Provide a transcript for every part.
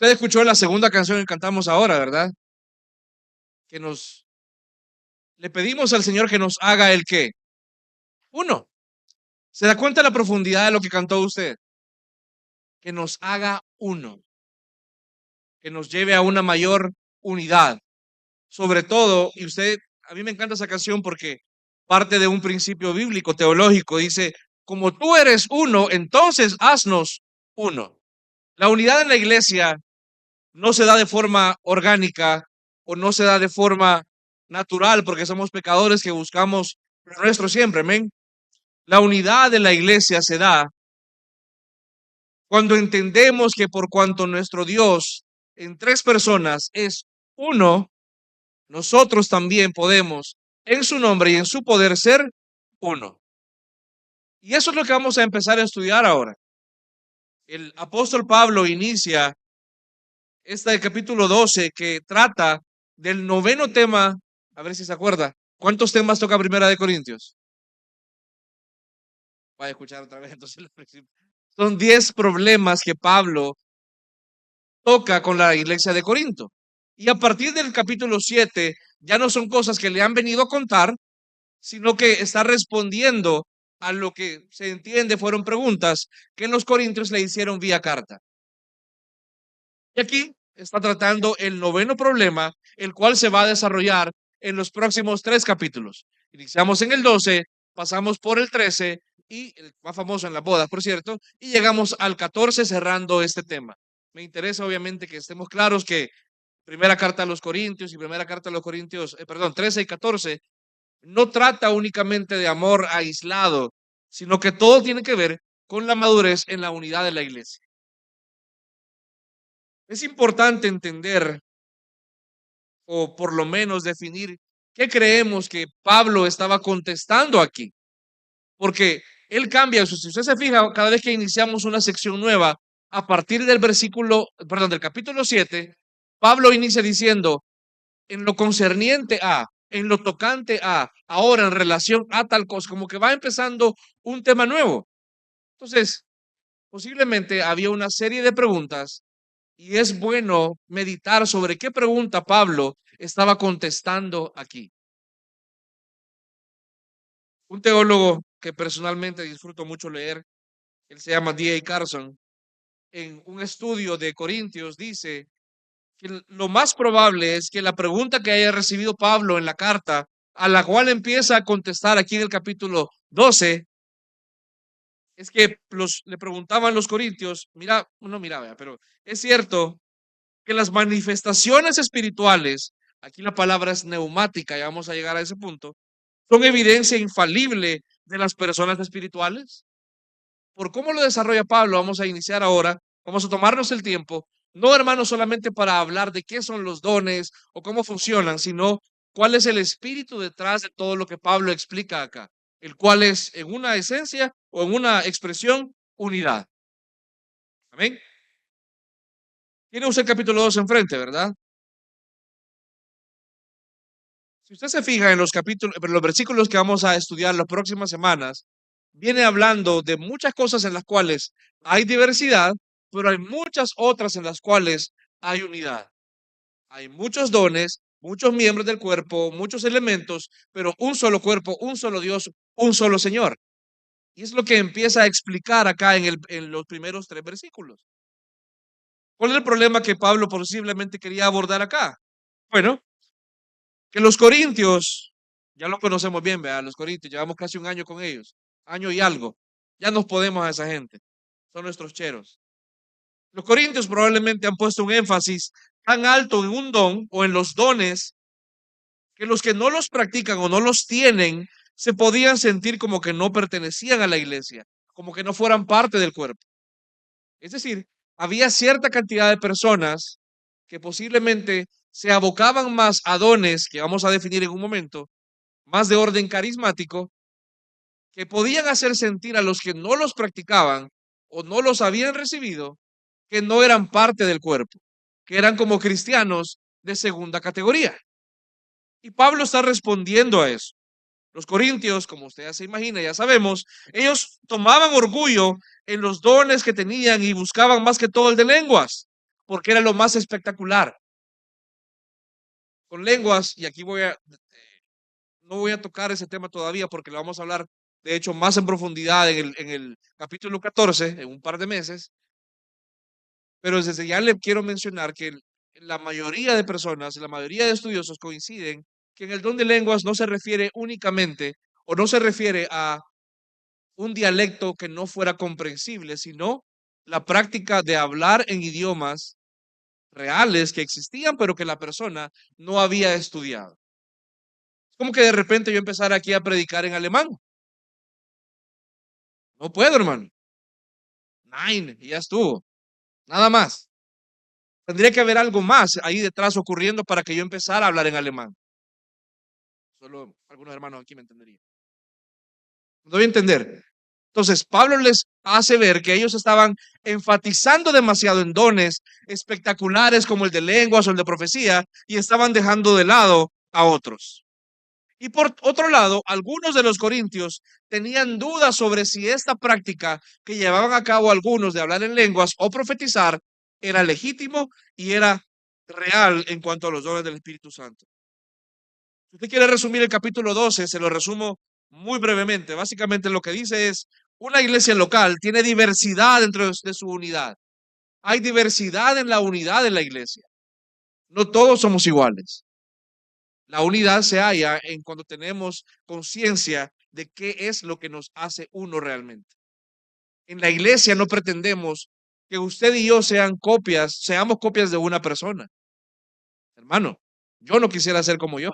Usted escuchó la segunda canción que cantamos ahora, ¿verdad? Que le pedimos al Señor que nos haga el qué. Uno. ¿Se da cuenta de la profundidad de lo que cantó usted? Que nos haga uno, que nos lleve a una mayor unidad. Sobre todo, y a mí me encanta esa canción porque parte de un principio bíblico, teológico, dice, como tú eres uno, entonces haznos uno. La unidad en la iglesia no se da de forma orgánica o no se da de forma natural porque somos pecadores que buscamos lo nuestro siempre, amén. La unidad de la iglesia se da cuando entendemos que por cuanto nuestro Dios en tres personas es uno, nosotros también podemos en su nombre y en su poder ser uno. Y eso es lo que vamos a empezar a estudiar ahora. El apóstol Pablo inicia este capítulo 12 que trata del noveno tema, a ver si se acuerda. ¿Cuántos temas toca Primera de Corintios? Vaya a escuchar otra vez entonces. Son 10 problemas que Pablo toca con la iglesia de Corinto. Y a partir del capítulo 7 ya no son cosas que le han venido a contar, sino que está respondiendo a lo que se entiende fueron preguntas que los corintios le hicieron vía carta. Y aquí está tratando el noveno problema, el cual se va a desarrollar en los próximos 3 capítulos. Iniciamos en el 12, pasamos por el 13 y el más famoso en las bodas, por cierto, y llegamos al 14 cerrando este tema. Me interesa obviamente que estemos claros que primera carta a los Corintios y primera carta a los Corintios, 13 y 14, no trata únicamente de amor aislado, sino que todo tiene que ver con la madurez en la unidad de la iglesia. Es importante entender, o por lo menos definir, qué creemos que Pablo estaba contestando aquí. Porque él cambia, si usted se fija, cada vez que iniciamos una sección nueva, a partir del capítulo 7, Pablo inicia diciendo, en lo concerniente a, en lo tocante a, ahora en relación a tal cosa, como que va empezando un tema nuevo. Entonces, posiblemente había una serie de preguntas y es bueno meditar sobre qué pregunta Pablo estaba contestando aquí. Un teólogo que personalmente disfruto mucho leer, él se llama D.A. Carson, en un estudio de Corintios dice que lo más probable es que la pregunta que haya recibido Pablo en la carta, a la cual empieza a contestar aquí en el capítulo 12, es que le preguntaban los corintios, mira, no mira, vea, pero es cierto que las manifestaciones espirituales, aquí la palabra es neumática, ya vamos a llegar a ese punto, son evidencia infalible de las personas espirituales. Por cómo lo desarrolla Pablo, vamos a iniciar ahora, vamos a tomarnos el tiempo, no hermanos solamente para hablar de qué son los dones o cómo funcionan, sino cuál es el espíritu detrás de todo lo que Pablo explica acá, el cual es en una esencia o en una expresión unidad. Amén. Tiene usted el capítulo 2 enfrente, ¿verdad? Si usted se fija en los versículos que vamos a estudiar las próximas semanas, viene hablando de muchas cosas en las cuales hay diversidad, pero hay muchas otras en las cuales hay unidad. Hay muchos dones, muchos miembros del cuerpo, muchos elementos, pero un solo cuerpo, un solo Dios, un solo Señor. Y es lo que empieza a explicar acá en los primeros 3 versículos. ¿Cuál es el problema que Pablo posiblemente quería abordar acá? Bueno, que los corintios, ya los conocemos bien, vea, los corintios, llevamos casi un año con ellos, año y algo, ya nos podemos a esa gente, son nuestros cheros. Los corintios probablemente han puesto un énfasis tan alto en un don o en los dones que los que no los practican o no los tienen se podían sentir como que no pertenecían a la iglesia, como que no fueran parte del cuerpo. Es decir, había cierta cantidad de personas que posiblemente se abocaban más a dones, que vamos a definir en un momento, más de orden carismático, que podían hacer sentir a los que no los practicaban o no los habían recibido, que no eran parte del cuerpo, que eran como cristianos de segunda categoría. Y Pablo está respondiendo a eso. Los corintios, como usted ya se imagina, ya sabemos, ellos tomaban orgullo en los dones que tenían y buscaban más que todo el de lenguas. porque era lo más espectacular. Con lenguas, y aquí no voy a tocar ese tema todavía porque lo vamos a hablar, de hecho, más en profundidad en el capítulo 14, en un par de meses, pero desde ya le quiero mencionar que la mayoría de personas, la mayoría de estudiosos coinciden que en el don de lenguas no se refiere únicamente o no se refiere a un dialecto que no fuera comprensible, sino la práctica de hablar en idiomas reales que existían, pero que la persona no había estudiado. Es como que de repente yo empezara aquí a predicar en alemán. No puedo, hermano. Nine, y ya estuvo. Nada más. Tendría que haber algo más ahí detrás ocurriendo para que yo empezara a hablar en alemán. Solo algunos hermanos aquí me entenderían. No doy a entender. Entonces, Pablo les hace ver que ellos estaban enfatizando demasiado en dones espectaculares como el de lenguas o el de profecía y estaban dejando de lado a otros. Y por otro lado, algunos de los corintios tenían dudas sobre si esta práctica que llevaban a cabo algunos de hablar en lenguas o profetizar era legítimo y era real en cuanto a los dones del Espíritu Santo. Si usted quiere resumir el capítulo 12, se lo resumo muy brevemente. Básicamente lo que dice es, una iglesia local tiene diversidad dentro de su unidad. Hay diversidad en la unidad de la iglesia. No todos somos iguales. La unidad se halla en cuando tenemos conciencia de qué es lo que nos hace uno realmente. En la iglesia no pretendemos que usted y yo seamos copias de una persona. Hermano, yo no quisiera ser como yo,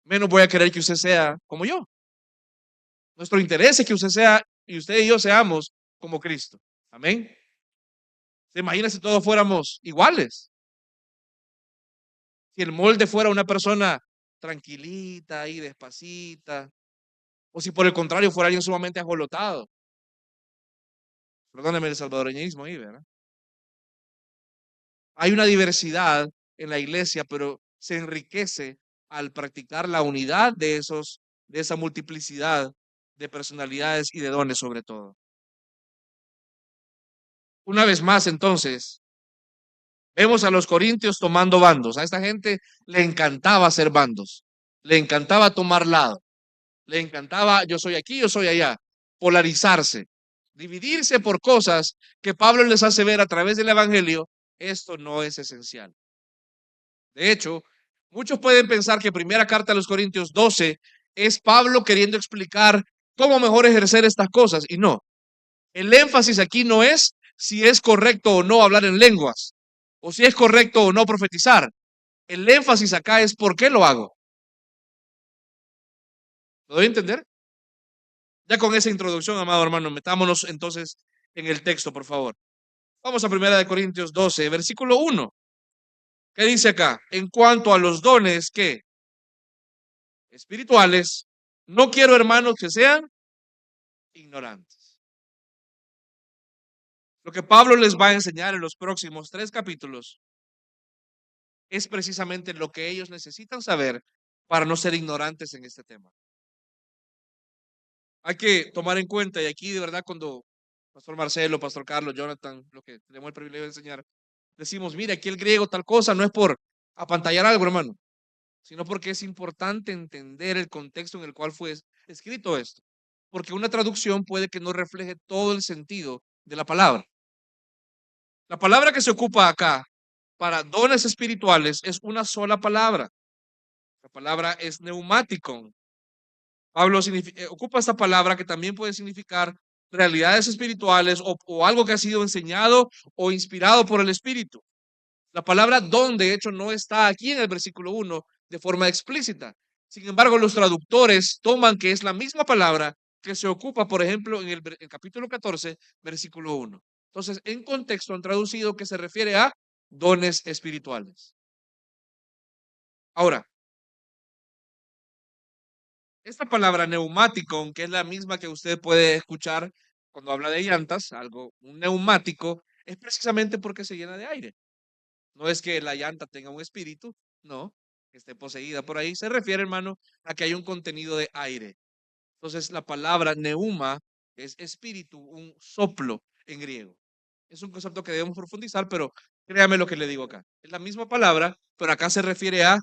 menos voy a querer que usted sea como yo. Nuestro interés es que usted y yo seamos como Cristo. Amén. ¿Se imagina si todos fuéramos iguales? Si el molde fuera una persona tranquilita y despacita, o si por el contrario fuera alguien sumamente ajolotado. Perdóneme el salvadoreñismo ahí, ¿verdad? Hay una diversidad en la iglesia, pero se enriquece al practicar la unidad de esa multiplicidad de personalidades y de dones sobre todo. Una vez más, entonces, vemos a los corintios tomando bandos. A esta gente le encantaba hacer bandos, le encantaba tomar lado, le encantaba yo soy aquí, yo soy allá, polarizarse, dividirse por cosas que Pablo les hace ver a través del Evangelio. Esto no es esencial. De hecho, muchos pueden pensar que primera carta a los Corintios 12 es Pablo queriendo explicar cómo mejor ejercer estas cosas. Y no, el énfasis aquí no es si es correcto o no hablar en lenguas, o si es correcto o no profetizar. El énfasis acá es por qué lo hago. ¿Lo doy a entender? Ya con esa introducción, amado hermano, metámonos entonces en el texto, por favor. Vamos a primera de Corintios 12, versículo 1. ¿Qué dice acá? En cuanto a los dones que espirituales, no quiero, hermanos, que sean ignorantes. Lo que Pablo les va a enseñar en los próximos 3 capítulos es precisamente lo que ellos necesitan saber para no ser ignorantes en este tema. Hay que tomar en cuenta, y aquí de verdad cuando Pastor Marcelo, Pastor Carlos, Jonathan, lo que tenemos el privilegio de enseñar, decimos, mire, aquí el griego tal cosa, no es por apantallar algo, hermano, sino porque es importante entender el contexto en el cual fue escrito esto. Porque una traducción puede que no refleje todo el sentido de la palabra. La palabra que se ocupa acá para dones espirituales es una sola palabra. La palabra es neumático. Pablo ocupa esta palabra que también puede significar realidades espirituales o algo que ha sido enseñado o inspirado por el Espíritu. La palabra don, de hecho, no está aquí en el versículo 1 de forma explícita. Sin embargo, los traductores toman que es la misma palabra que se ocupa, por ejemplo, en el capítulo 14, versículo 1. Entonces, en contexto han traducido que se refiere a dones espirituales. Ahora, esta palabra neumático, que es la misma que usted puede escuchar cuando habla de llantas, un neumático, es precisamente porque se llena de aire. No es que la llanta tenga un espíritu, no, que esté poseída por ahí. Se refiere, hermano, a que hay un contenido de aire. Entonces, la palabra neuma es espíritu, un soplo en griego. Es un concepto que debemos profundizar, pero Créame lo que le digo acá. Es la misma palabra, pero acá se refiere a,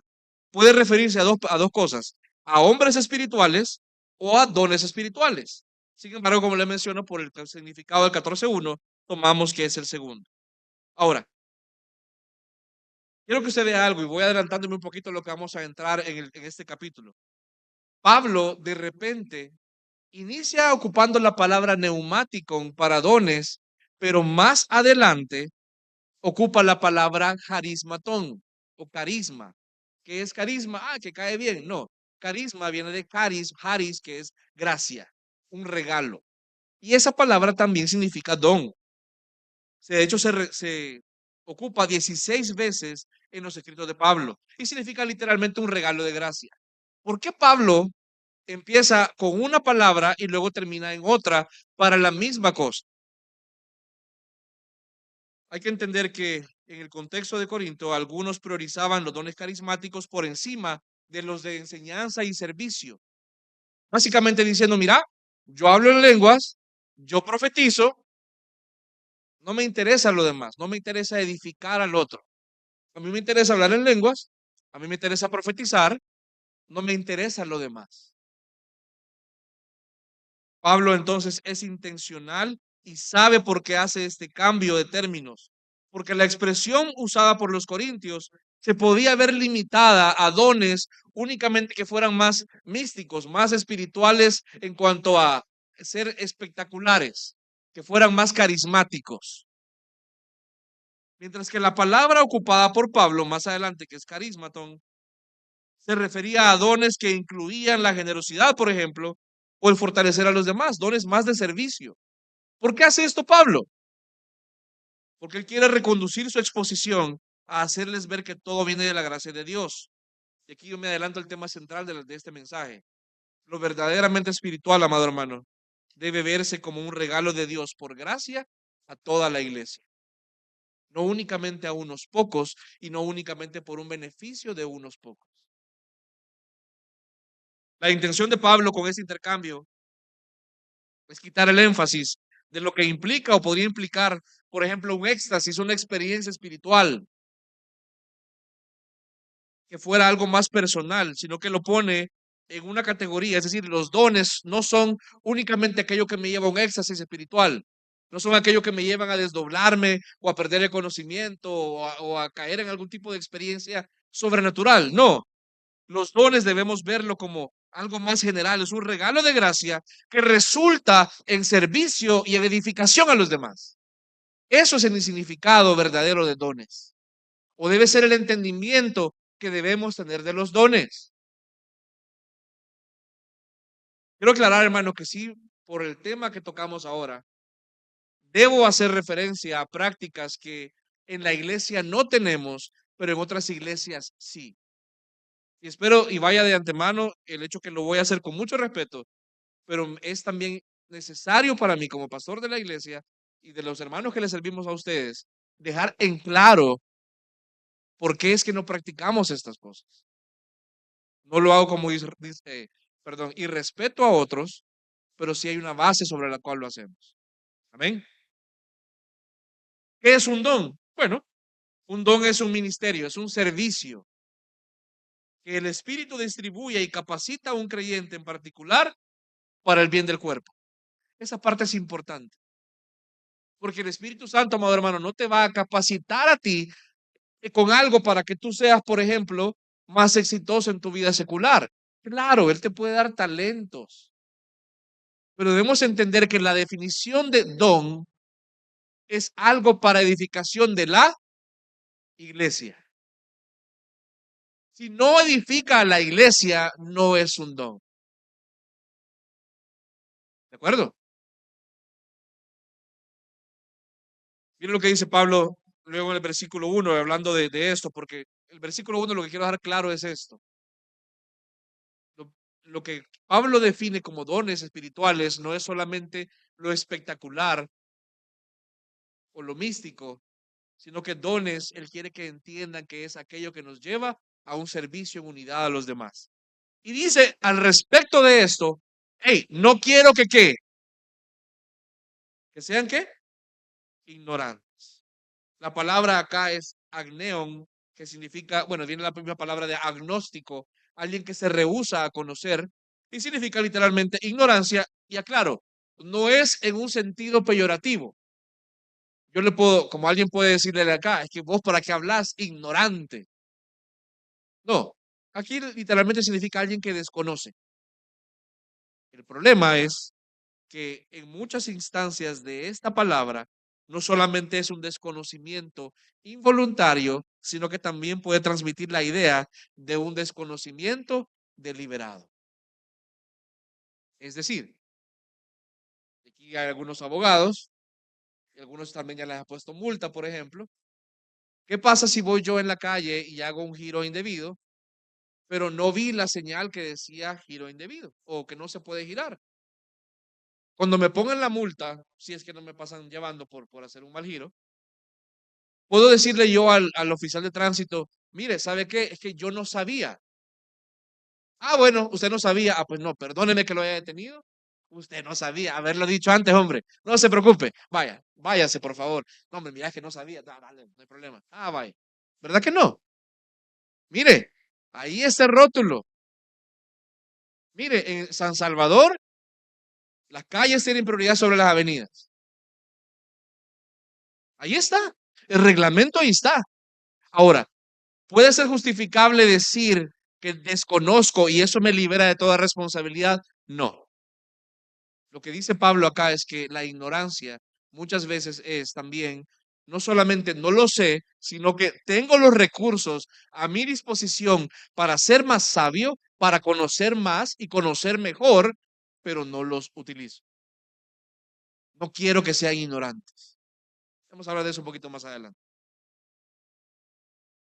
puede referirse a dos cosas, a hombres espirituales o a dones espirituales. Sin embargo, como le menciono, por el significado del 14.1, tomamos que es el segundo. Ahora, quiero que usted vea algo y voy adelantándome un poquito a lo que vamos a entrar en este capítulo. Pablo, de repente, inicia ocupando la palabra neumático para dones, pero más adelante ocupa la palabra carismatón o carisma. ¿Qué es carisma? Ah, que cae bien. No, carisma viene de haris, que es gracia, un regalo. Y esa palabra también significa don. De hecho, se ocupa 16 veces en los escritos de Pablo y significa literalmente un regalo de gracia. ¿Por qué Pablo empieza con una palabra y luego termina en otra para la misma cosa? Hay que entender que en el contexto de Corinto, algunos priorizaban los dones carismáticos por encima de los de enseñanza y servicio. Básicamente diciendo, mira, yo hablo en lenguas, yo profetizo, no me interesa lo demás, no me interesa edificar al otro. A mí me interesa hablar en lenguas, a mí me interesa profetizar, no me interesa lo demás. Pablo entonces es intencional y sabe por qué hace este cambio de términos, porque la expresión usada por los corintios se podía ver limitada a dones únicamente que fueran más místicos, más espirituales en cuanto a ser espectaculares, que fueran más carismáticos. Mientras que la palabra ocupada por Pablo más adelante, que es carismatón, se refería a dones que incluían la generosidad, por ejemplo, o el fortalecer a los demás, dones más de servicio. ¿Por qué hace esto Pablo? Porque él quiere reconducir su exposición a hacerles ver que todo viene de la gracia de Dios. Y aquí yo me adelanto al tema central de este mensaje. Lo verdaderamente espiritual, amado hermano, debe verse como un regalo de Dios por gracia a toda la iglesia. No únicamente a unos pocos y no únicamente por un beneficio de unos pocos. La intención de Pablo con este intercambio es quitar el énfasis de lo que implica o podría implicar, por ejemplo, un éxtasis, una experiencia espiritual, que fuera algo más personal, sino que lo pone en una categoría, es decir, los dones no son únicamente aquello que me lleva a un éxtasis espiritual, no son aquello que me llevan a desdoblarme o a perder el conocimiento o a caer en algún tipo de experiencia sobrenatural, no, los dones debemos verlo como algo más general, es un regalo de gracia que resulta en servicio y en edificación a los demás. Eso es el significado verdadero de dones, o debe ser el entendimiento que debemos tener de los dones. Quiero aclarar, hermano, que sí, por el tema que tocamos ahora, debo hacer referencia a prácticas que en la iglesia no tenemos, pero en otras iglesias sí. Y espero y vaya de antemano el hecho que lo voy a hacer con mucho respeto, pero es también necesario para mí como pastor de la iglesia y de los hermanos que les servimos a ustedes, dejar en claro por qué es que no practicamos estas cosas. No lo hago como perdón, irrespeto a otros, pero sí hay una base sobre la cual lo hacemos. Amén. ¿Qué es un don? Bueno, un don es un ministerio, es un servicio que el Espíritu distribuye y capacita a un creyente en particular para el bien del cuerpo. Esa parte es importante, porque el Espíritu Santo, amado hermano, no te va a capacitar a ti con algo para que tú seas, por ejemplo, más exitoso en tu vida secular. Claro, Él te puede dar talentos, pero debemos entender que la definición de don es algo para edificación de la iglesia. Si no edifica a la iglesia, no es un don. ¿De acuerdo? Miren lo que dice Pablo luego en el versículo 1, hablando de esto, porque el versículo 1 lo que quiero dejar claro es esto. Lo, lo que Pablo define como dones espirituales no es solamente lo espectacular o lo místico, sino que dones, Él quiere que entiendan que es aquello que nos lleva a un servicio en unidad a los demás. Y dice al respecto de esto, hey, no quiero que qué, que sean qué, ignorantes. La palabra acá es agneon, que significa, bueno, viene la misma palabra de agnóstico, alguien que se rehúsa a conocer, y significa literalmente ignorancia. Y aclaro, no es en un sentido peyorativo. Yo le puedo, como alguien puede decirle de acá, es que vos para qué hablas ignorante. No, aquí literalmente significa alguien que desconoce. El problema es que en muchas instancias de esta palabra no solamente es un desconocimiento involuntario, sino que también puede transmitir la idea de un desconocimiento deliberado. Es decir, aquí hay algunos abogados, y algunos también ya les ha puesto multa, por ejemplo. ¿Qué pasa si voy yo en la calle y hago un giro indebido, pero no vi la señal que decía giro indebido o que no se puede girar? Cuando me pongan la multa, si es que no me pasan llevando por hacer un mal giro, puedo decirle yo al oficial de tránsito, mire, ¿sabe qué? Es que yo no sabía. Ah, bueno, usted no sabía. Ah, pues no, perdóneme que lo haya detenido. Usted no sabía, haberlo dicho antes, hombre. No se preocupe. Vaya, váyase, por favor. No, hombre, mira, es que no sabía. Ah, dale, no hay problema. Ah, vaya. ¿Verdad que no? Mire, ahí está el rótulo. Mire, en San Salvador, las calles tienen prioridad sobre las avenidas. Ahí está. El reglamento ahí está. Ahora, ¿puede ser justificable decir que desconozco y eso me libera de toda responsabilidad? No. Lo que dice Pablo acá es que la ignorancia muchas veces es también, no solamente no lo sé, sino que tengo los recursos a mi disposición para ser más sabio, para conocer más y conocer mejor, pero no los utilizo. No quiero que sean ignorantes. Vamos a hablar de eso un poquito más adelante.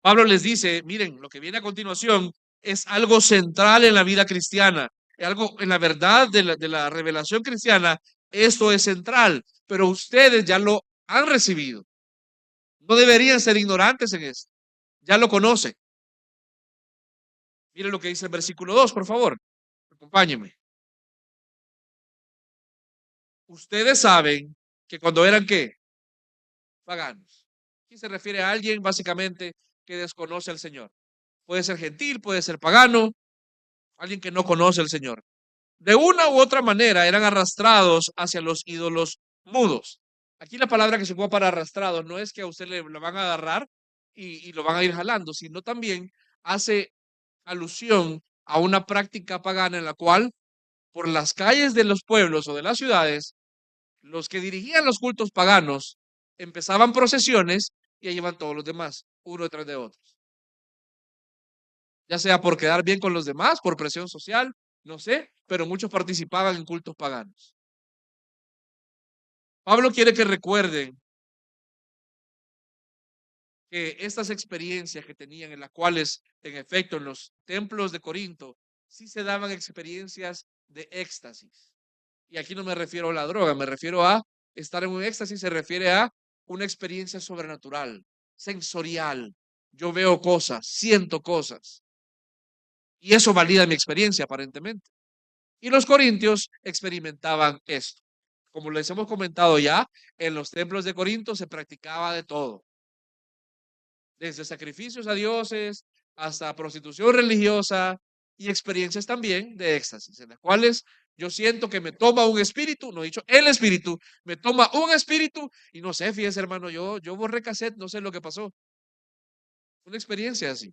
Pablo les dice, miren, lo que viene a continuación es algo central en la vida cristiana, es algo en la verdad de la revelación cristiana, esto es central, pero ustedes ya lo han recibido. No deberían ser ignorantes en esto. Ya lo conocen. Miren lo que dice el versículo 2, por favor. Acompáñenme. Ustedes saben que cuando eran ¿qué? Paganos. Aquí se refiere a alguien básicamente que desconoce al Señor. Puede ser gentil, puede ser pagano, alguien que no conoce al Señor. De una u otra manera eran arrastrados hacia los ídolos mudos. Aquí la palabra que se ocupa para arrastrados no es que a usted le lo van a agarrar y lo van a ir jalando, sino también hace alusión a una práctica pagana en la cual por las calles de los pueblos o de las ciudades, los que dirigían los cultos paganos empezaban procesiones y ahí iban todos los demás, uno detrás de otro, ya sea por quedar bien con los demás, por presión social, no sé, pero muchos participaban en cultos paganos. Pablo quiere que recuerden que estas experiencias que tenían, en las cuales, en efecto, en los templos de Corinto, sí se daban experiencias de éxtasis. Y aquí no me refiero a la droga, me refiero a estar en un éxtasis, se refiere a una experiencia sobrenatural, sensorial. Yo veo cosas, siento cosas. Y eso valida mi experiencia, aparentemente. Y los corintios experimentaban esto. Como les hemos comentado ya, en los templos de Corinto se practicaba de todo, desde sacrificios a dioses hasta prostitución religiosa y experiencias también de éxtasis, en las cuales yo siento que me toma un espíritu, no he dicho el espíritu, me toma un espíritu y no sé, fíjese hermano, yo borré cassette, no sé lo que pasó. Una experiencia así.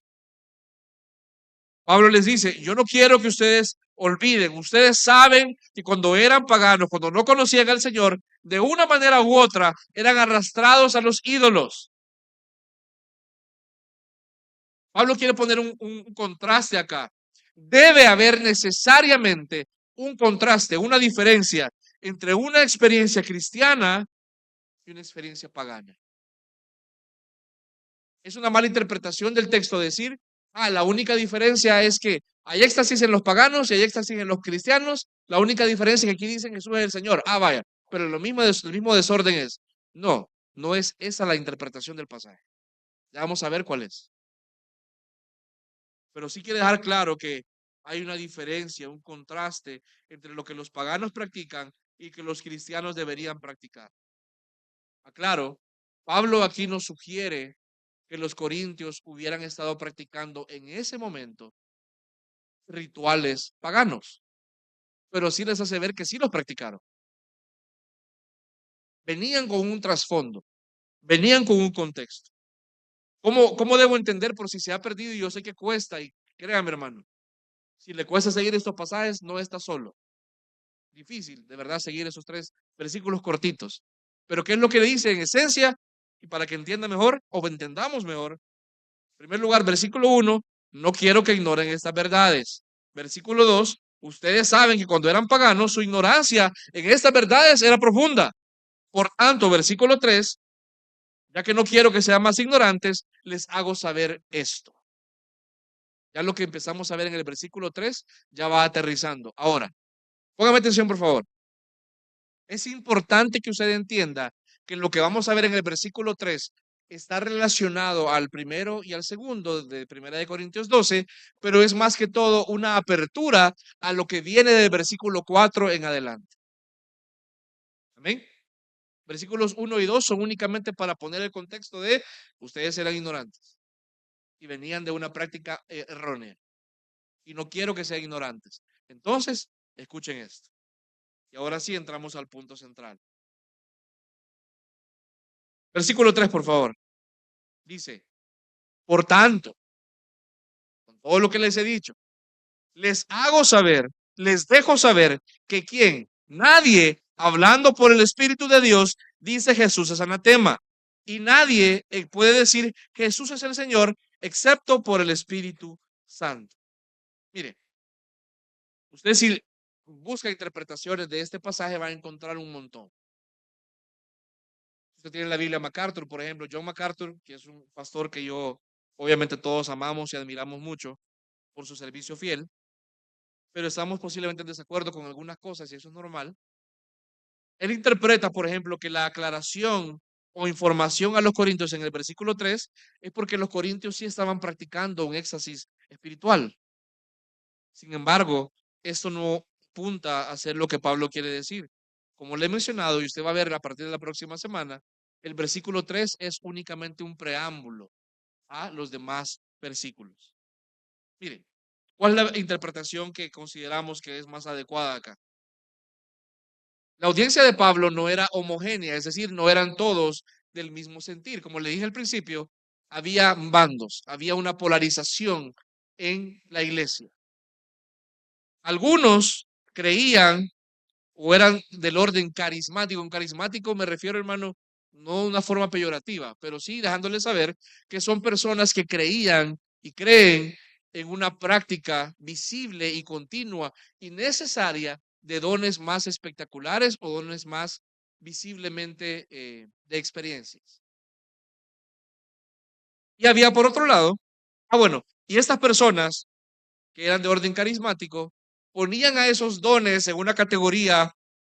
Pablo les dice, yo no quiero que ustedes olviden, ustedes saben que cuando eran paganos, cuando no conocían al Señor, de una manera u otra, eran arrastrados a los ídolos. Pablo quiere poner un contraste acá. Debe haber necesariamente un contraste, una diferencia entre una experiencia cristiana y una experiencia pagana. Es una mala interpretación del texto decir, la única diferencia es que hay éxtasis en los paganos y hay éxtasis en los cristianos. La única diferencia es que aquí dicen Jesús es el Señor. Vaya, pero lo mismo, el mismo desorden es. No, no es esa la interpretación del pasaje. Ya vamos a ver cuál es. Pero sí quiere dejar claro que hay una diferencia, un contraste entre lo que los paganos practican y que los cristianos deberían practicar. Aclaro, Pablo aquí nos sugiere que los corintios hubieran estado practicando en ese momento rituales paganos, pero sí les hace ver que sí los practicaron. Venían con un trasfondo, venían con un contexto. ¿Cómo debo entender por si se ha perdido? Y yo sé que cuesta, y créame, hermano, si le cuesta seguir estos pasajes, no está solo. Difícil, de verdad, seguir esos 3 versículos cortitos. Pero ¿qué es lo que le dice en esencia? Y para que entienda mejor o entendamos mejor. En primer lugar, versículo 1, no quiero que ignoren estas verdades. Versículo 2, ustedes saben que cuando eran paganos, su ignorancia en estas verdades era profunda. Por tanto, versículo 3, ya que no quiero que sean más ignorantes, les hago saber esto. Ya lo que empezamos a ver en el versículo 3 ya va aterrizando. Ahora, póngame atención, por favor. Es importante que usted entienda que lo que vamos a ver en el versículo 3 está relacionado al primero y al segundo de Primera de Corintios 12, pero es más que todo una apertura a lo que viene del versículo 4 en adelante. Amén. Versículos 1 y 2 son únicamente para poner el contexto de ustedes eran ignorantes y venían de una práctica errónea. Y no quiero que sean ignorantes. Entonces, escuchen esto. Y ahora sí entramos al punto central. Versículo 3, por favor. Dice, por tanto, con todo lo que les he dicho, les hago saber, les dejo saber que quien, nadie, hablando por el Espíritu de Dios, dice Jesús es anatema. Y nadie puede decir Jesús es el Señor, excepto por el Espíritu Santo. Mire, usted si busca interpretaciones de este pasaje va a encontrar un montón. Usted tiene la Biblia MacArthur, por ejemplo, John MacArthur, que es un pastor que yo, obviamente todos amamos y admiramos mucho por su servicio fiel, pero estamos posiblemente en desacuerdo con algunas cosas y eso es normal. Él interpreta, por ejemplo, que la aclaración o información a los corintios en el versículo 3 es porque los corintios sí estaban practicando un éxtasis espiritual. Sin embargo, esto no apunta a ser lo que Pablo quiere decir. Como le he mencionado, y usted va a ver a partir de la próxima semana, el versículo 3 es únicamente un preámbulo a los demás versículos. Miren, ¿cuál es la interpretación que consideramos que es más adecuada acá? La audiencia de Pablo no era homogénea, es decir, no eran todos del mismo sentir. Como le dije al principio, había bandos, había una polarización en la iglesia. Algunos creían o eran del orden carismático. En carismático me refiero, hermano, no de una forma peyorativa, pero sí dejándole saber que son personas que creían y creen en una práctica visible y continua y necesaria de dones más espectaculares o dones más visiblemente de experiencias. Y había por otro lado, bueno, y estas personas que eran de orden carismático, ponían a esos dones en una categoría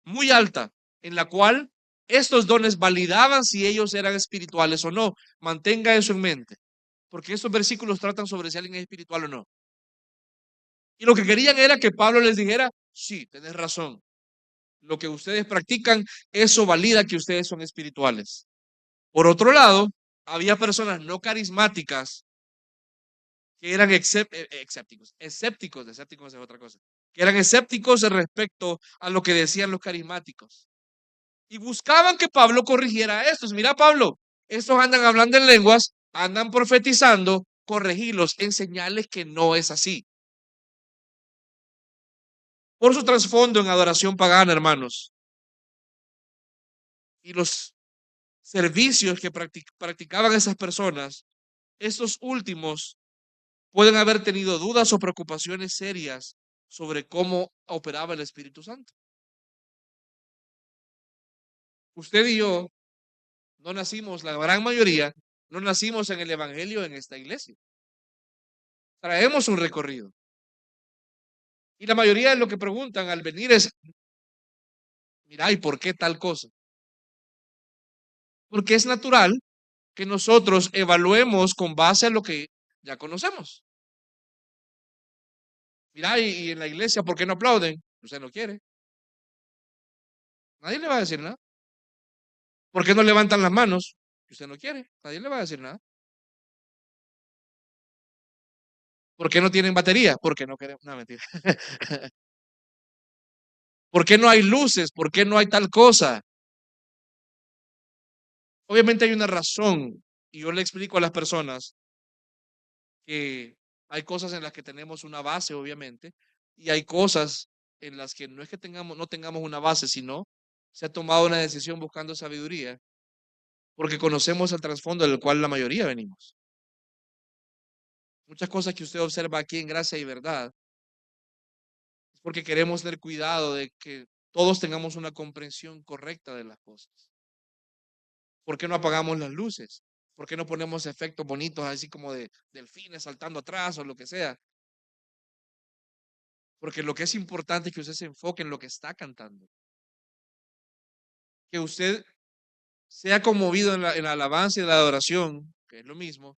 muy alta, en la cual estos dones validaban si ellos eran espirituales o no. Mantenga eso en mente, porque estos versículos tratan sobre si alguien es espiritual o no. Y lo que querían era que Pablo les dijera, sí, tenés razón. Lo que ustedes practican, eso valida que ustedes son espirituales. Por otro lado, había personas no carismáticas que eran escépticos es otra cosa, que eran escépticos respecto a lo que decían los carismáticos. Y buscaban que Pablo corrigiera estos. Mira, Pablo, estos andan hablando en lenguas, andan profetizando, corregirlos, enseñarles que no es así. Por su trasfondo en adoración pagana, hermanos, y los servicios que practicaban esas personas, estos últimos pueden haber tenido dudas o preocupaciones serias sobre cómo operaba el Espíritu Santo. Usted y yo no nacimos, la gran mayoría, no nacimos en el Evangelio en esta iglesia. Traemos un recorrido. Y la mayoría de lo que preguntan al venir es, mira, ¿y por qué tal cosa? Porque es natural que nosotros evaluemos con base a lo que ya conocemos. Mira, y en la iglesia, ¿por qué no aplauden? Usted no quiere. Nadie le va a decir nada. ¿Por qué no levantan las manos? Y usted no quiere, nadie le va a decir nada. ¿Por qué no tienen batería? Porque no queremos. No, mentira. ¿Por qué no hay luces? ¿Por qué no hay tal cosa? Obviamente hay una razón. Y yo le explico a las personas que hay cosas en las que tenemos una base, obviamente, y hay cosas en las que no es que no tengamos una base, sino se ha tomado una decisión buscando sabiduría, porque conocemos el trasfondo del cual la mayoría venimos. Muchas cosas que usted observa aquí en Gracia y Verdad, es porque queremos tener cuidado de que todos tengamos una comprensión correcta de las cosas. ¿Por qué no apagamos las luces? ¿Por qué no ponemos efectos bonitos así como de delfines saltando atrás o lo que sea? Porque lo que es importante es que usted se enfoque en lo que está cantando. Que usted sea conmovido en la alabanza y la adoración, que es lo mismo,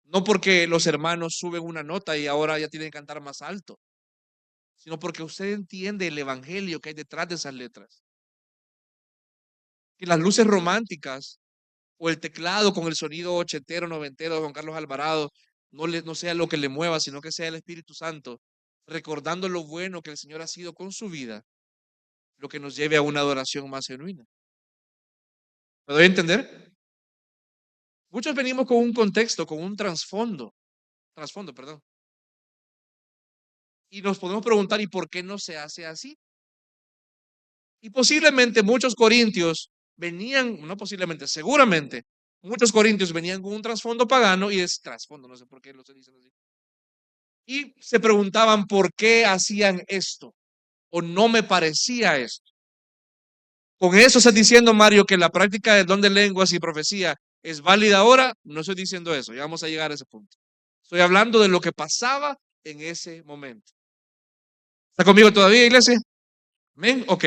no porque los hermanos suben una nota y ahora ya tienen que cantar más alto, sino porque usted entiende el evangelio que hay detrás de esas letras. Que las luces románticas o el teclado con el sonido ochentero, noventero de Juan Carlos Alvarado no sea lo que le mueva, sino que sea el Espíritu Santo, recordando lo bueno que el Señor ha sido con su vida, lo que nos lleve a una adoración más genuina. ¿Me doy a entender? Muchos venimos con un contexto, con un trasfondo, perdón. Y nos podemos preguntar, ¿y por qué no se hace así? Y posiblemente muchos corintios venían, no posiblemente, seguramente, muchos corintios venían con un trasfondo pagano y es trasfondo, no sé por qué lo se dicen así. Y se preguntaban por qué hacían esto o no me parecía esto. Con eso estás diciendo, Mario, que la práctica del don de lenguas y profecía es válida ahora. No estoy diciendo eso, ya vamos a llegar a ese punto. Estoy hablando de lo que pasaba en ese momento. ¿Está conmigo todavía, iglesia? Amén. Ok.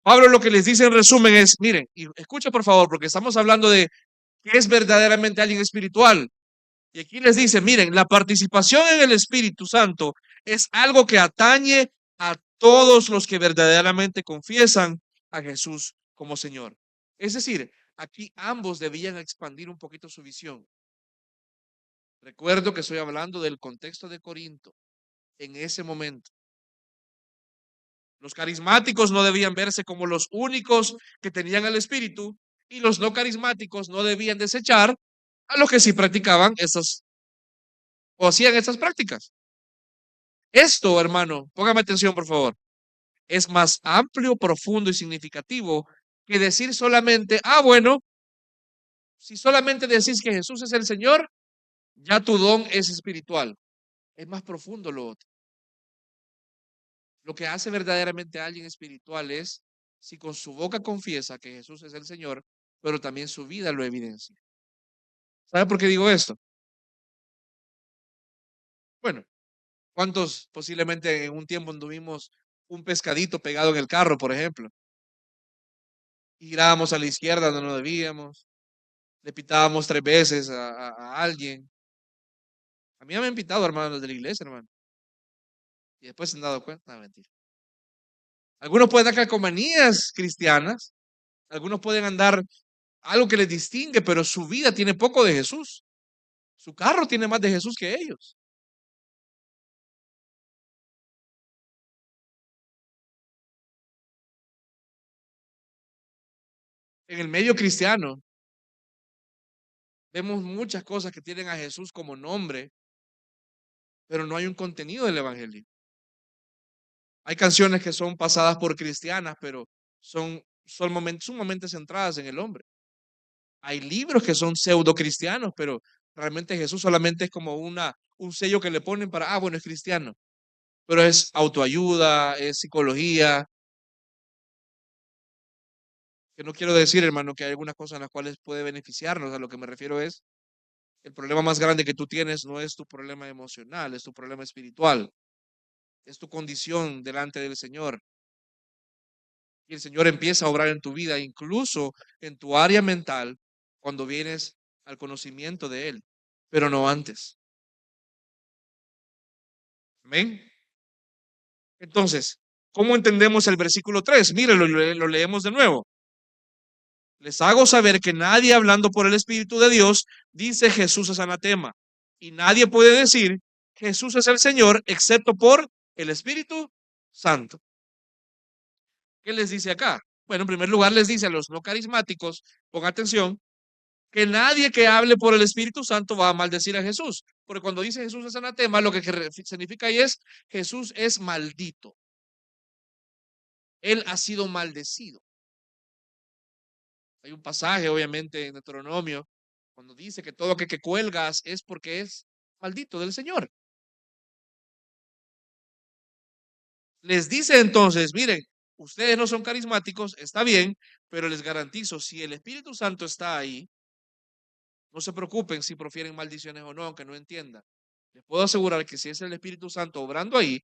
Pablo lo que les dice en resumen es, miren, y escucha por favor, porque estamos hablando de qué es verdaderamente alguien espiritual. Y aquí les dice, miren, la participación en el Espíritu Santo es algo que atañe a todos los que verdaderamente confiesan a Jesús como Señor. Es decir, aquí ambos debían expandir un poquito su visión. Recuerdo que estoy hablando del contexto de Corinto en ese momento. Los carismáticos no debían verse como los únicos que tenían el Espíritu y los no carismáticos no debían desechar a los que sí practicaban estas o hacían estas prácticas. Esto, hermano, póngame atención, por favor, es más amplio, profundo y significativo que decir solamente, bueno, si solamente decís que Jesús es el Señor, ya tu don es espiritual. Es más profundo lo otro. Lo que hace verdaderamente a alguien espiritual es si con su boca confiesa que Jesús es el Señor, pero también su vida lo evidencia. ¿Sabe por qué digo esto? Bueno, ¿cuántos posiblemente en un tiempo anduvimos un pescadito pegado en el carro, por ejemplo? Y girábamos a la izquierda donde no debíamos, le pitábamos 3 veces a alguien. A mí me han pitado, hermanos de la iglesia, hermano. Y después se han dado cuenta. No, mentira. Algunos pueden dar calcomanías cristianas, algunos pueden andar algo que les distingue, pero su vida tiene poco de Jesús. Su carro tiene más de Jesús que ellos. En el medio cristiano vemos muchas cosas que tienen a Jesús como nombre, pero no hay un contenido del evangelio. Hay canciones que son pasadas por cristianas, pero sumamente centradas en el hombre. Hay libros que son pseudo cristianos, pero realmente Jesús solamente es como un sello que le ponen para, bueno, es cristiano, pero es autoayuda, es psicología, que no quiero decir, hermano, que hay algunas cosas en las cuales puede beneficiarnos. A lo que me refiero es, el problema más grande que tú tienes no es tu problema emocional, es tu problema espiritual, es tu condición delante del Señor. Y el Señor empieza a obrar en tu vida, incluso en tu área mental, cuando vienes al conocimiento de Él, pero no antes. Amén. Entonces, ¿cómo entendemos el versículo 3? Mire, lo leemos de nuevo. Les hago saber que nadie hablando por el Espíritu de Dios dice Jesús es anatema. Y nadie puede decir Jesús es el Señor excepto por el Espíritu Santo. ¿Qué les dice acá? Bueno, en primer lugar les dice a los no carismáticos, pongan atención, que nadie que hable por el Espíritu Santo va a maldecir a Jesús. Porque cuando dice Jesús es anatema, lo que significa ahí es Jesús es maldito. Él ha sido maldecido. Hay un pasaje, obviamente, en Deuteronomio, cuando dice que todo aquel que cuelgas es porque es maldito del Señor. Les dice entonces, miren, ustedes no son carismáticos, está bien, pero les garantizo, si el Espíritu Santo está ahí, no se preocupen si profieren maldiciones o no, aunque no entiendan. Les puedo asegurar que si es el Espíritu Santo obrando ahí,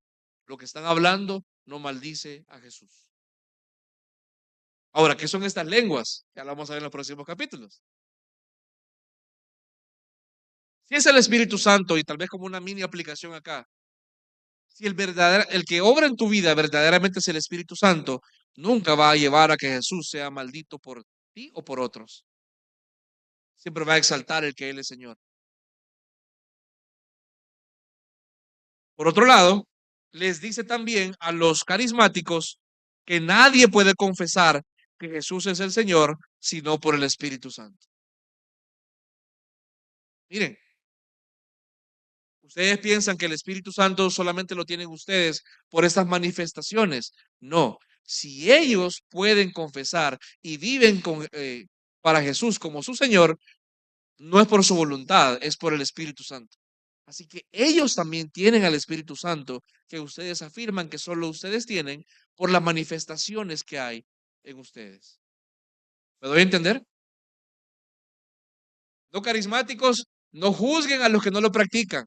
lo que están hablando no maldice a Jesús. Ahora, ¿qué son estas lenguas? Ya lo vamos a ver en los próximos capítulos. Si es el Espíritu Santo, y tal vez como una mini aplicación acá, si el que obra en tu vida verdaderamente es el Espíritu Santo, nunca va a llevar a que Jesús sea maldito por ti o por otros. Siempre va a exaltar el que Él es Señor. Por otro lado, les dice también a los carismáticos que nadie puede confesar que Jesús es el Señor sino por el Espíritu Santo. Miren, ustedes piensan que el Espíritu Santo solamente lo tienen ustedes por estas manifestaciones. No, si ellos pueden confesar y viven para Jesús como su Señor, no es por su voluntad, es por el Espíritu Santo. Así que ellos también tienen al Espíritu Santo que ustedes afirman que solo ustedes tienen por las manifestaciones que hay en ustedes. ¿Me doy a entender? No carismáticos, no juzguen a los que no lo practican.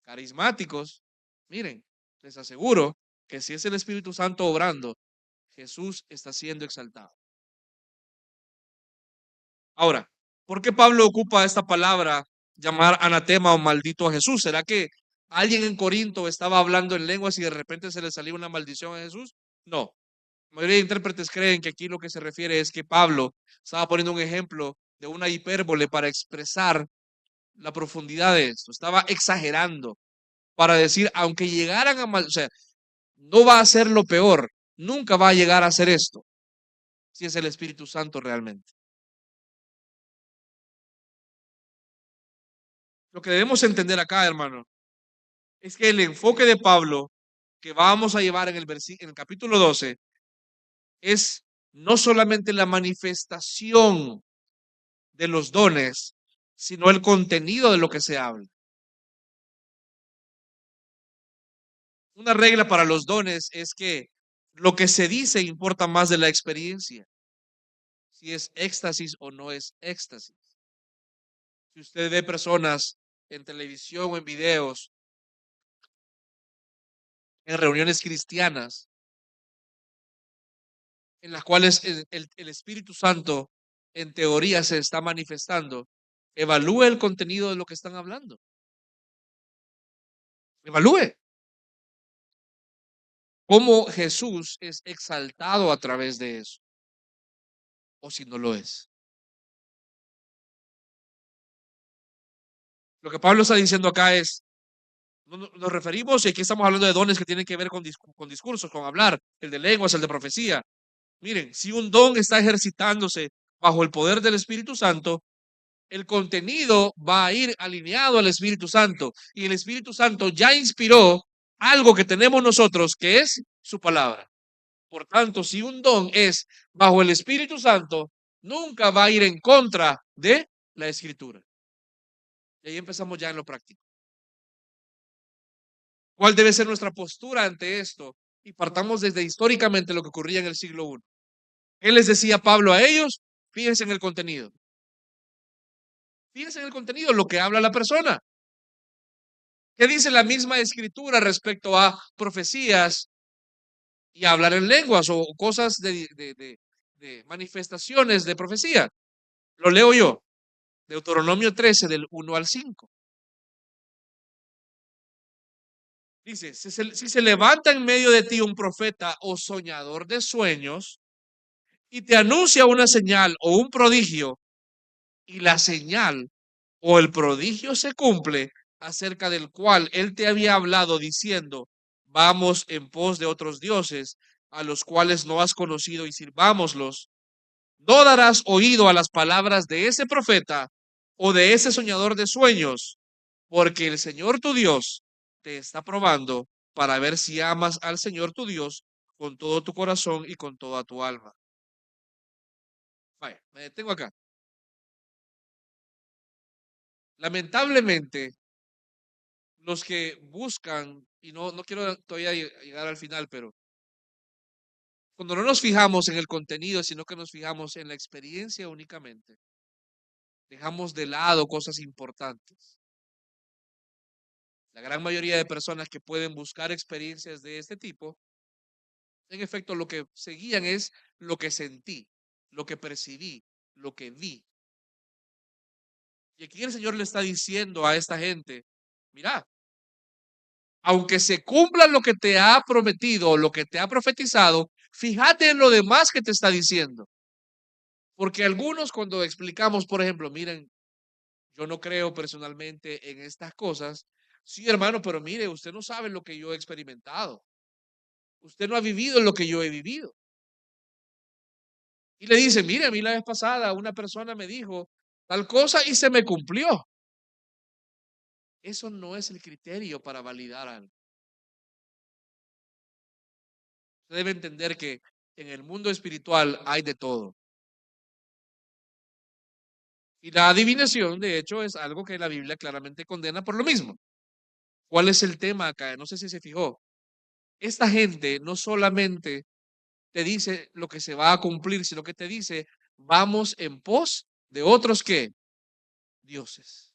Carismáticos, miren, les aseguro que si es el Espíritu Santo obrando, Jesús está siendo exaltado. Ahora, ¿por qué Pablo ocupa esta palabra, llamar anatema o maldito a Jesús? ¿Será que alguien en Corinto estaba hablando en lenguas y de repente se le salió una maldición a Jesús? No. La mayoría de intérpretes creen que aquí lo que se refiere es que Pablo estaba poniendo un ejemplo de una hipérbole para expresar la profundidad de esto. Estaba exagerando para decir, aunque llegaran a mal, o sea, no va a ser lo peor, nunca va a llegar a ser esto, si es el Espíritu Santo realmente. Lo que debemos entender acá, hermano, es que el enfoque de Pablo que vamos a llevar en en el capítulo 12 es no solamente la manifestación de los dones, sino el contenido de lo que se habla. Una regla para los dones es que lo que se dice importa más de la experiencia, si es éxtasis o no es éxtasis. Si usted ve personas en televisión o en videos, en reuniones cristianas, en las cuales el Espíritu Santo en teoría se está manifestando, evalúe el contenido de lo que están hablando. Evalúe cómo Jesús es exaltado a través de eso, o si no lo es. Lo que Pablo está diciendo acá es, nos referimos, y aquí estamos hablando de dones que tienen que ver con discursos, con hablar, el de lenguas, el de profecía. Miren, si un don está ejercitándose bajo el poder del Espíritu Santo, el contenido va a ir alineado al Espíritu Santo, y el Espíritu Santo ya inspiró algo que tenemos nosotros, que es su palabra. Por tanto, si un don es bajo el Espíritu Santo, nunca va a ir en contra de la Escritura. Y ahí empezamos ya en lo práctico. ¿Cuál debe ser nuestra postura ante esto? Y partamos desde históricamente lo que ocurría en el siglo I. ¿Qué les decía Pablo a ellos? Fíjense en el contenido. Fíjense en el contenido, lo que habla la persona. ¿Qué dice la misma escritura respecto a profecías y hablar en lenguas o cosas de manifestaciones de profecía? Lo leo yo, Deuteronomio 13 del 1 al 5. Dice, si se levanta en medio de ti un profeta o soñador de sueños y te anuncia una señal o un prodigio, y la señal o el prodigio se cumple, acerca del cual él te había hablado diciendo, vamos en pos de otros dioses, a los cuales no has conocido y sirvámoslos, no darás oído a las palabras de ese profeta o de ese soñador de sueños, porque el Señor tu Dios te está probando para ver si amas al Señor tu Dios con todo tu corazón y con toda tu alma. Vaya, me detengo acá. Lamentablemente, los que buscan, y no quiero todavía llegar al final, pero cuando no nos fijamos en el contenido, sino que nos fijamos en la experiencia únicamente, dejamos de lado cosas importantes. La gran mayoría de personas que pueden buscar experiencias de este tipo, en efecto, lo que seguían es lo que sentí, lo que percibí, lo que vi. Y aquí el Señor le está diciendo a esta gente, mira, aunque se cumpla lo que te ha prometido, lo que te ha profetizado, fíjate en lo demás que te está diciendo. Porque algunos cuando explicamos, por ejemplo, miren, yo no creo personalmente en estas cosas. Sí, hermano, pero mire, usted no sabe lo que yo he experimentado. Usted no ha vivido lo que yo he vivido. Y le dice, mire, a mí la vez pasada una persona me dijo tal cosa y se me cumplió. Eso no es el criterio para validar algo. Usted debe entender que en el mundo espiritual hay de todo. Y la adivinación, de hecho, es algo que la Biblia claramente condena por lo mismo. ¿Cuál es el tema acá? No sé si se fijó. Esta gente no solamente te dice lo que se va a cumplir, sino que te dice, vamos en pos de otros que dioses.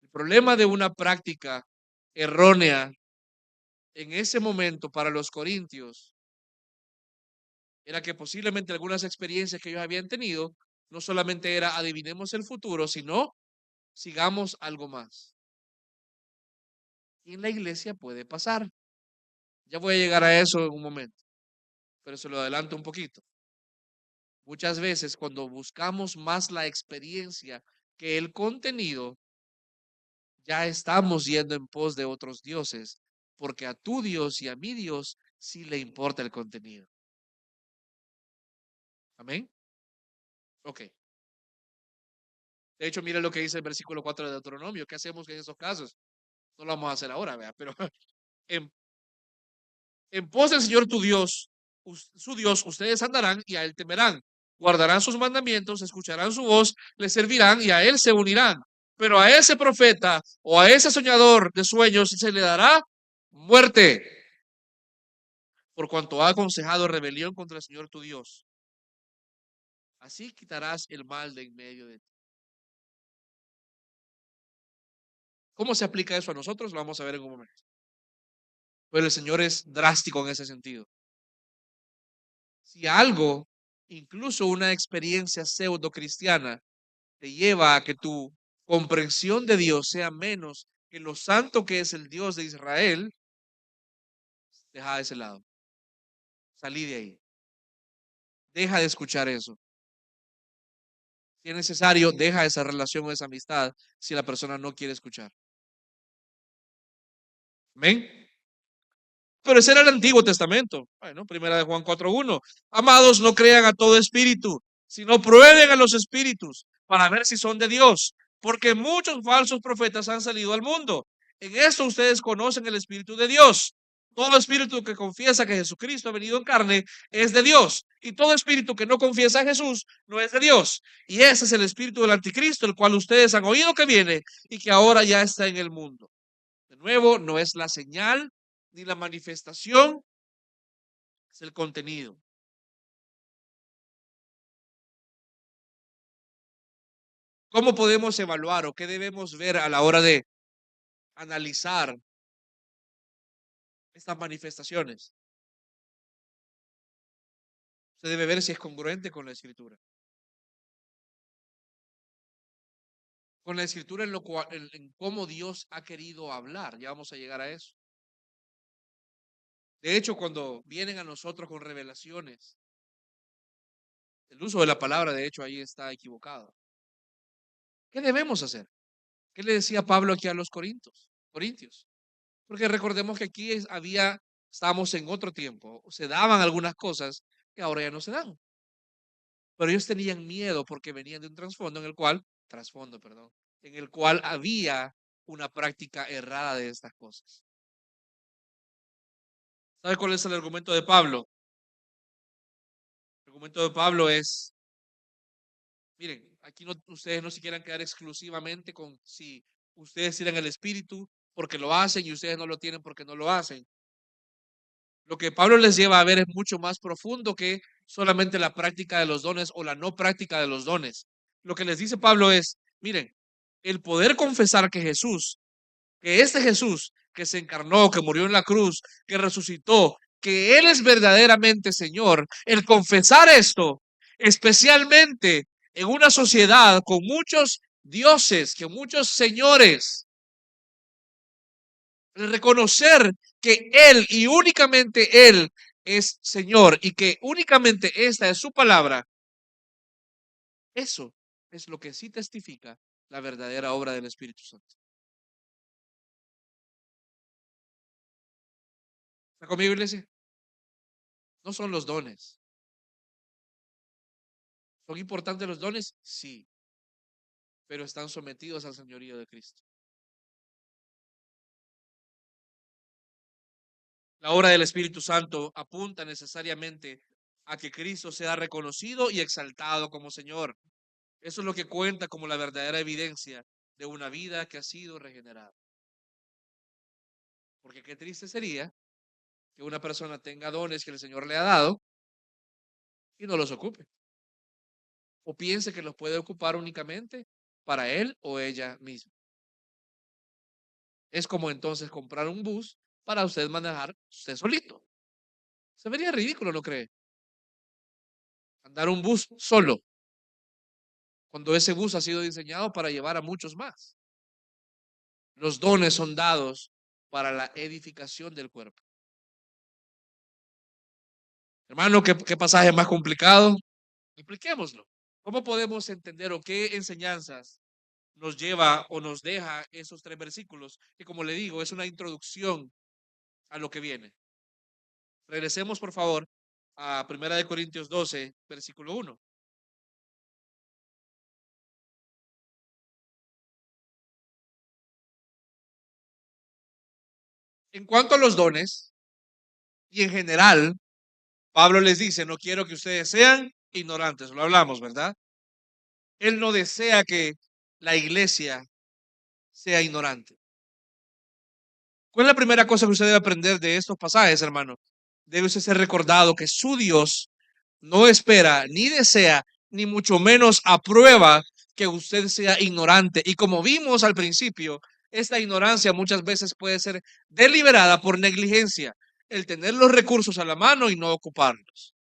El problema de una práctica errónea en ese momento para los corintios era que posiblemente algunas experiencias que ellos habían tenido no solamente era adivinemos el futuro, sino sigamos algo más. Y en la iglesia puede pasar. Ya voy a llegar a eso en un momento, pero se lo adelanto un poquito. Muchas veces cuando buscamos más la experiencia que el contenido, ya estamos yendo en pos de otros dioses, porque a tu Dios y a mi Dios sí le importa el contenido. Amén. Ok. De hecho, mire lo que dice el versículo 4 de Deuteronomio. ¿Qué hacemos en esos casos? No lo vamos a hacer ahora, vea, pero en, en pos del Señor tu Dios, su Dios, ustedes andarán y a Él temerán. Guardarán sus mandamientos, escucharán su voz, le servirán y a Él se unirán. Pero a ese profeta o a ese soñador de sueños se le dará muerte, por cuanto ha aconsejado rebelión contra el Señor tu Dios. Así quitarás el mal de en medio de ti. ¿Cómo se aplica eso a nosotros? Lo vamos a ver en un momento. Pero el Señor es drástico en ese sentido. Si algo, incluso una experiencia pseudo cristiana, te lleva a que tu comprensión de Dios sea menos que lo santo que es el Dios de Israel, deja de ese lado. Salí de ahí. Deja de escuchar eso. Si es necesario, deja esa relación o esa amistad si la persona no quiere escuchar. Amén. Pero ese era el Antiguo Testamento. Bueno, primera de Juan 4:1. Amados, no crean a todo espíritu, sino prueben a los espíritus para ver si son de Dios, porque muchos falsos profetas han salido al mundo. En esto ustedes conocen el Espíritu de Dios. Todo espíritu que confiesa que Jesucristo ha venido en carne es de Dios. Y todo espíritu que no confiesa a Jesús no es de Dios. Y ese es el espíritu del anticristo, el cual ustedes han oído que viene y que ahora ya está en el mundo. De nuevo, no es la señal ni la manifestación, es el contenido. ¿Cómo podemos evaluar o qué debemos ver a la hora de analizar estas manifestaciones? Se debe ver si es congruente con la escritura. Con la escritura en lo cual, en cómo Dios ha querido hablar. Ya vamos a llegar a eso. De hecho, cuando vienen a nosotros con revelaciones, El uso de la palabra, de hecho, ahí está equivocado. ¿Qué debemos hacer? ¿Qué le decía Pablo aquí a los corintios? Porque recordemos que aquí estábamos en otro tiempo, se daban algunas cosas que ahora ya no se dan. Pero ellos tenían miedo porque venían de un trasfondo, en el cual había una práctica errada de estas cosas. ¿Sabe cuál es el argumento de Pablo? El argumento de Pablo es, miren, aquí ustedes no se quieran quedar exclusivamente con si ustedes tienen el Espíritu porque lo hacen y ustedes no lo tienen porque no lo hacen. Lo que Pablo les lleva a ver es mucho más profundo que solamente la práctica de los dones o la no práctica de los dones. Lo que les dice Pablo es, miren, el poder confesar que este Jesús que se encarnó, que murió en la cruz, que resucitó, que Él es verdaderamente Señor, el confesar esto, especialmente en una sociedad con muchos dioses, que muchos señores, el reconocer que Él y únicamente Él es Señor y que únicamente esta es su palabra, eso es lo que sí testifica la verdadera obra del Espíritu Santo. ¿Está conmigo, iglesia? No son los dones. ¿Son importantes los dones? Sí, pero están sometidos al señorío de Cristo. La obra del Espíritu Santo apunta necesariamente a que Cristo sea reconocido y exaltado como Señor. Eso es lo que cuenta como la verdadera evidencia de una vida que ha sido regenerada. Porque qué triste sería que una persona tenga dones que el Señor le ha dado y no los ocupe. O piense que los puede ocupar únicamente para él o ella misma. Es como entonces comprar un bus para usted manejar usted solito. Se vería ridículo, ¿no cree? Andar un bus solo, cuando ese bus ha sido diseñado para llevar a muchos más. Los dones son dados para la edificación del cuerpo. Hermano, ¿qué pasaje más complicado? Expliquémoslo. ¿Cómo podemos entender o qué enseñanzas nos lleva o nos deja esos 3 versículos? Que como le digo, es una introducción a lo que viene. Regresemos, por favor, a 1 Corintios 12, versículo 1. En cuanto a los dones, y en general, Pablo les dice, no quiero que ustedes sean ignorantes, lo hablamos, ¿verdad? Él no desea que la iglesia sea ignorante. ¿Cuál es la primera cosa que usted debe aprender de estos pasajes, hermano? Debe usted ser recordado que su Dios no espera, ni desea, ni mucho menos aprueba que usted sea ignorante. Y como vimos al principio, esta ignorancia muchas veces puede ser deliberada por negligencia, el tener los recursos a la mano y no ocuparlos.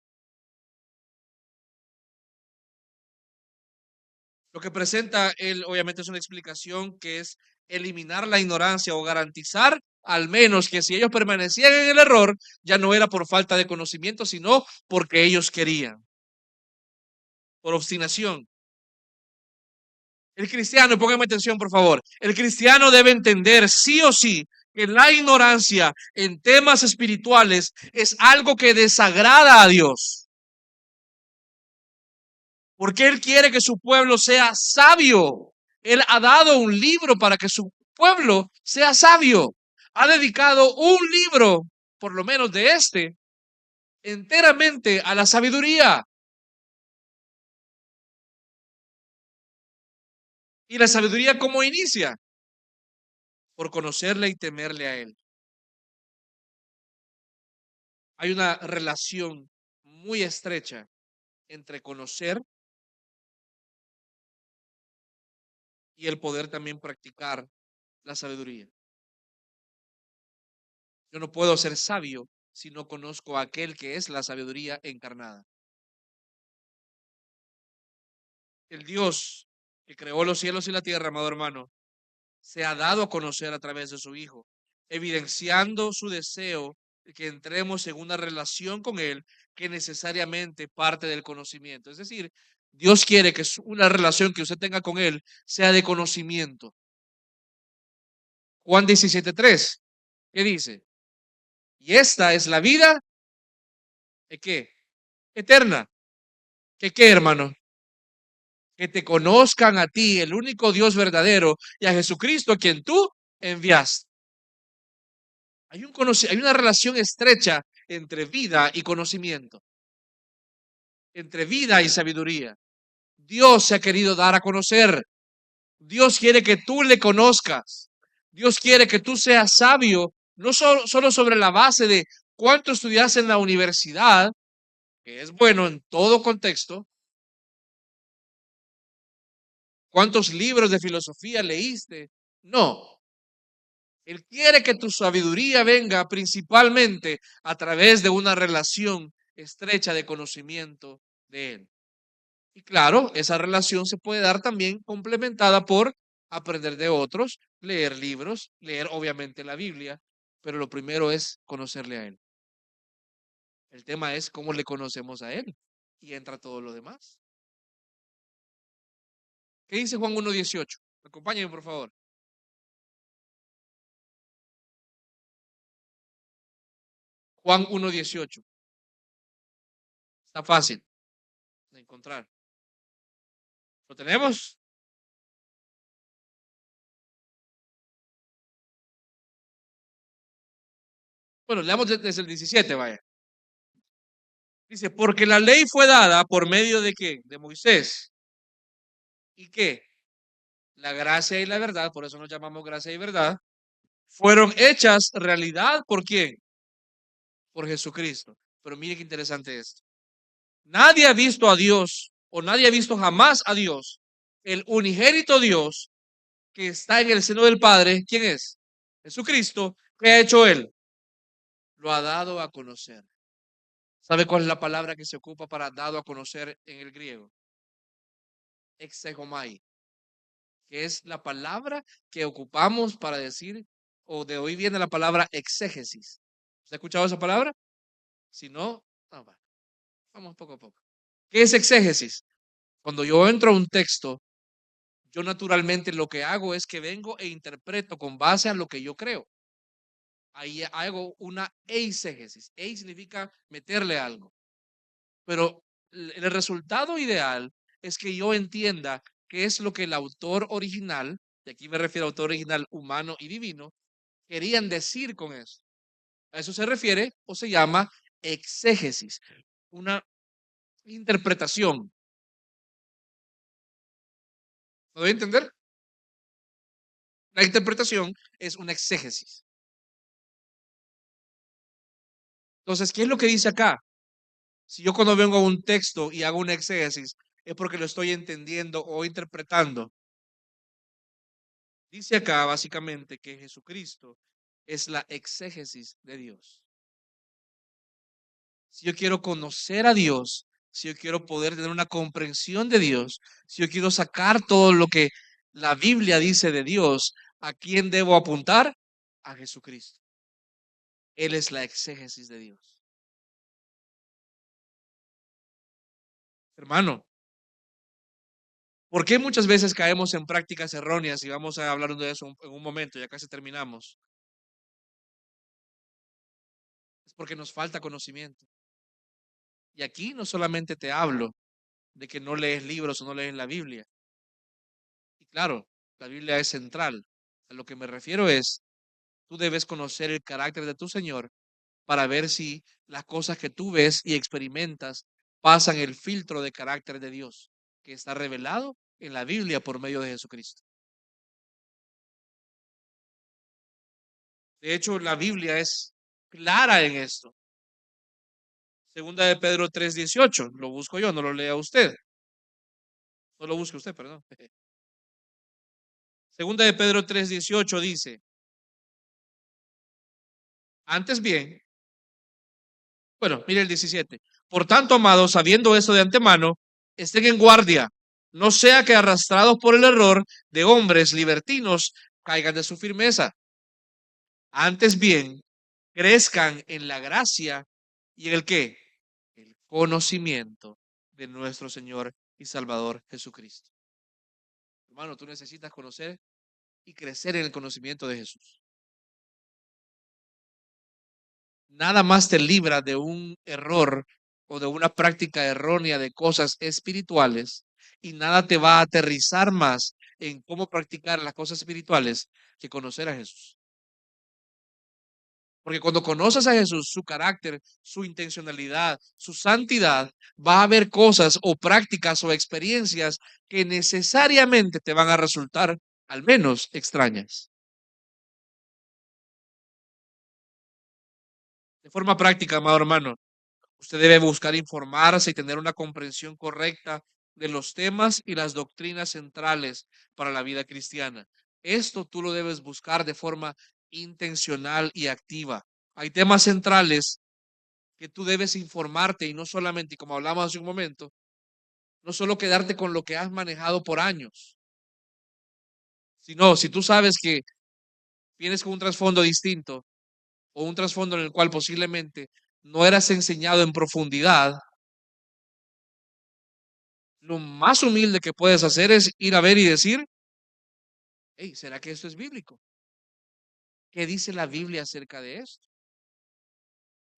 Lo que presenta él obviamente es una explicación que es eliminar la ignorancia o garantizar al menos que si ellos permanecían en el error, ya no era por falta de conocimiento, sino porque ellos querían, por obstinación. El cristiano, póngame atención por favor, el cristiano debe entender sí o sí que la ignorancia en temas espirituales es algo que desagrada a Dios. Porque Él quiere que su pueblo sea sabio. Él ha dado un libro para que su pueblo sea sabio. Ha dedicado un libro, por lo menos de enteramente a la sabiduría. ¿Y la sabiduría cómo inicia? Por conocerle y temerle a Él. Hay una relación muy estrecha entre conocer y el poder también practicar la sabiduría. Yo no puedo ser sabio si no conozco a aquel que es la sabiduría encarnada. El Dios que creó los cielos y la tierra, amado hermano, se ha dado a conocer a través de su Hijo, evidenciando su deseo de que entremos en una relación con Él que necesariamente parte del conocimiento. Es decir, Dios quiere que una relación que usted tenga con Él sea de conocimiento. Juan 17:3, ¿qué dice? Y esta es la vida, ¿de qué? Eterna. ¿Qué qué, hermano? Que te conozcan a ti, el único Dios verdadero, y a Jesucristo, a quien tú enviaste. Hay una relación estrecha entre vida y conocimiento, entre vida y sabiduría. Dios se ha querido dar a conocer. Dios quiere que tú le conozcas. Dios quiere que tú seas sabio, no solo sobre la base de cuánto estudiaste en la universidad, que es bueno en todo contexto, cuántos libros de filosofía leíste. No, Él quiere que tu sabiduría venga principalmente a través de una relación estrecha de conocimiento de Él. Y claro, esa relación se puede dar también complementada por aprender de otros, leer libros, leer obviamente la Biblia, pero lo primero es conocerle a Él. El tema es cómo le conocemos a Él y entra todo lo demás. ¿Qué dice Juan 1:18? Acompáñenme, por favor. Juan 1:18. Está fácil de encontrar. ¿Lo tenemos? Bueno, leamos desde el 17, vaya. Dice, porque la ley fue dada por medio de qué? De Moisés. ¿Y qué? La gracia y la verdad, por eso nos llamamos gracia y verdad, fueron hechas realidad ¿por quién? Por Jesucristo. Pero mire qué interesante esto. Nadie ha visto a Dios o nadie ha visto jamás a Dios. El unigénito Dios que está en el seno del Padre, ¿quién es? Jesucristo. ¿Qué ha hecho Él? Lo ha dado a conocer. ¿Sabe cuál es la palabra que se ocupa para dado a conocer en el griego? Exegomai, que es la palabra que ocupamos para decir, o de hoy viene la palabra exégesis. ¿Usted ha escuchado esa palabra? Si no, vamos poco a poco. ¿Qué es exégesis? Cuando yo entro a un texto, yo naturalmente lo que hago es que vengo e interpreto con base a lo que yo creo. Ahí hago una eisegesis. Ei significa meterle algo. Pero el resultado ideal es que yo entienda qué es lo que el autor original, y aquí me refiero al autor original humano y divino, querían decir con eso. A eso se refiere o se llama exégesis, una interpretación. ¿Lo doy a entender? La interpretación es una exégesis. Entonces, ¿qué es lo que dice acá? Si yo cuando vengo a un texto y hago una exégesis, es porque lo estoy entendiendo o interpretando. Dice acá básicamente que Jesucristo es la exégesis de Dios. Si yo quiero conocer a Dios, si yo quiero poder tener una comprensión de Dios, si yo quiero sacar todo lo que la Biblia dice de Dios, ¿a quién debo apuntar? A Jesucristo. Él es la exégesis de Dios. Hermano, ¿por qué muchas veces caemos en prácticas erróneas? Y vamos a hablar de eso en un momento, ya casi terminamos. Es porque nos falta conocimiento. Y aquí no solamente te hablo de que no lees libros o no lees la Biblia. Y claro, la Biblia es central. A lo que me refiero es, tú debes conocer el carácter de tu Señor para ver si las cosas que tú ves y experimentas pasan el filtro de carácter de Dios, que está revelado en la Biblia por medio de Jesucristo. De hecho, la Biblia es clara en esto. Segunda de Pedro 3:18, lo busco yo, no lo lea usted. No lo busque usted, perdón. Segunda de Pedro 3:18 dice, antes bien, bueno, mire el 17. Por tanto, amados, sabiendo eso de antemano, estén en guardia, no sea que arrastrados por el error de hombres libertinos caigan de su firmeza. Antes bien, crezcan en la gracia y en el qué? El conocimiento de nuestro Señor y Salvador Jesucristo. Hermano, tú necesitas conocer y crecer en el conocimiento de Jesús. Nada más te libra de un error o de una práctica errónea de cosas espirituales y nada te va a aterrizar más en cómo practicar las cosas espirituales que conocer a Jesús. Porque cuando conoces a Jesús, su carácter, su intencionalidad, su santidad, va a haber cosas o prácticas o experiencias que necesariamente te van a resultar al menos extrañas. De forma práctica, amado hermano, usted debe buscar informarse y tener una comprensión correcta de los temas y las doctrinas centrales para la vida cristiana. Esto tú lo debes buscar de forma intencional y activa. Hay temas centrales que tú debes informarte y no solamente, y como hablamos hace un momento, no solo quedarte con lo que has manejado por años, sino si tú sabes que vienes con un trasfondo distinto o un trasfondo en el cual posiblemente no eras enseñado en profundidad, lo más humilde que puedes hacer es ir a ver y decir, hey, ¿será que esto es bíblico? ¿Qué dice la Biblia acerca de esto?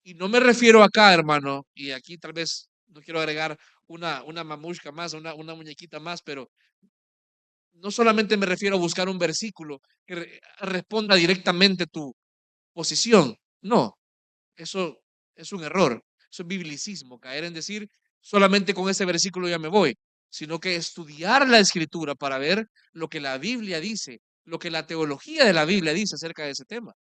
Y no me refiero acá, hermano, y aquí tal vez no quiero agregar una mamushka más, una muñequita más, pero no solamente me refiero a buscar un versículo que responda directamente tu posición. No, eso es un error. Eso es biblicismo, caer en decir solamente con ese versículo ya me voy, sino que estudiar la escritura para ver lo que la Biblia dice, lo que la teología de la Biblia dice acerca de ese tema.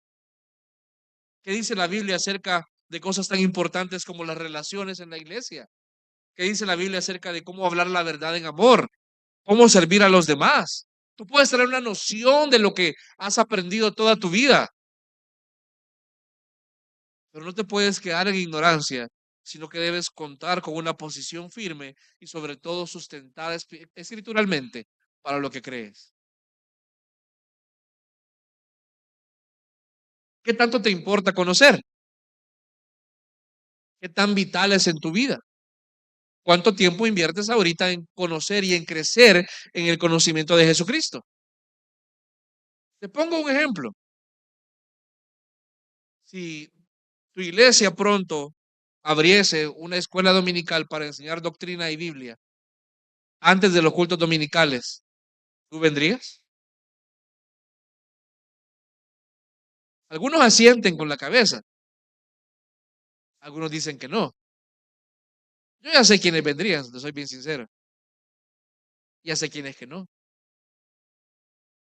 ¿Qué dice la Biblia acerca de cosas tan importantes como las relaciones en la iglesia? ¿Qué dice la Biblia acerca de cómo hablar la verdad en amor? ¿Cómo servir a los demás? Tú puedes tener una noción de lo que has aprendido toda tu vida, pero no te puedes quedar en ignorancia, sino que debes contar con una posición firme y sobre todo sustentada escrituralmente para lo que crees. ¿Qué tanto te importa conocer? ¿Qué tan vital es en tu vida? ¿Cuánto tiempo inviertes ahorita en conocer y en crecer en el conocimiento de Jesucristo? Te pongo un ejemplo. Si tu iglesia pronto abriese una escuela dominical para enseñar doctrina y Biblia antes de los cultos dominicales, ¿tú vendrías? Algunos asienten con la cabeza, algunos dicen que no. Yo ya sé quiénes vendrían, te soy bien sincero. Ya sé quiénes que no.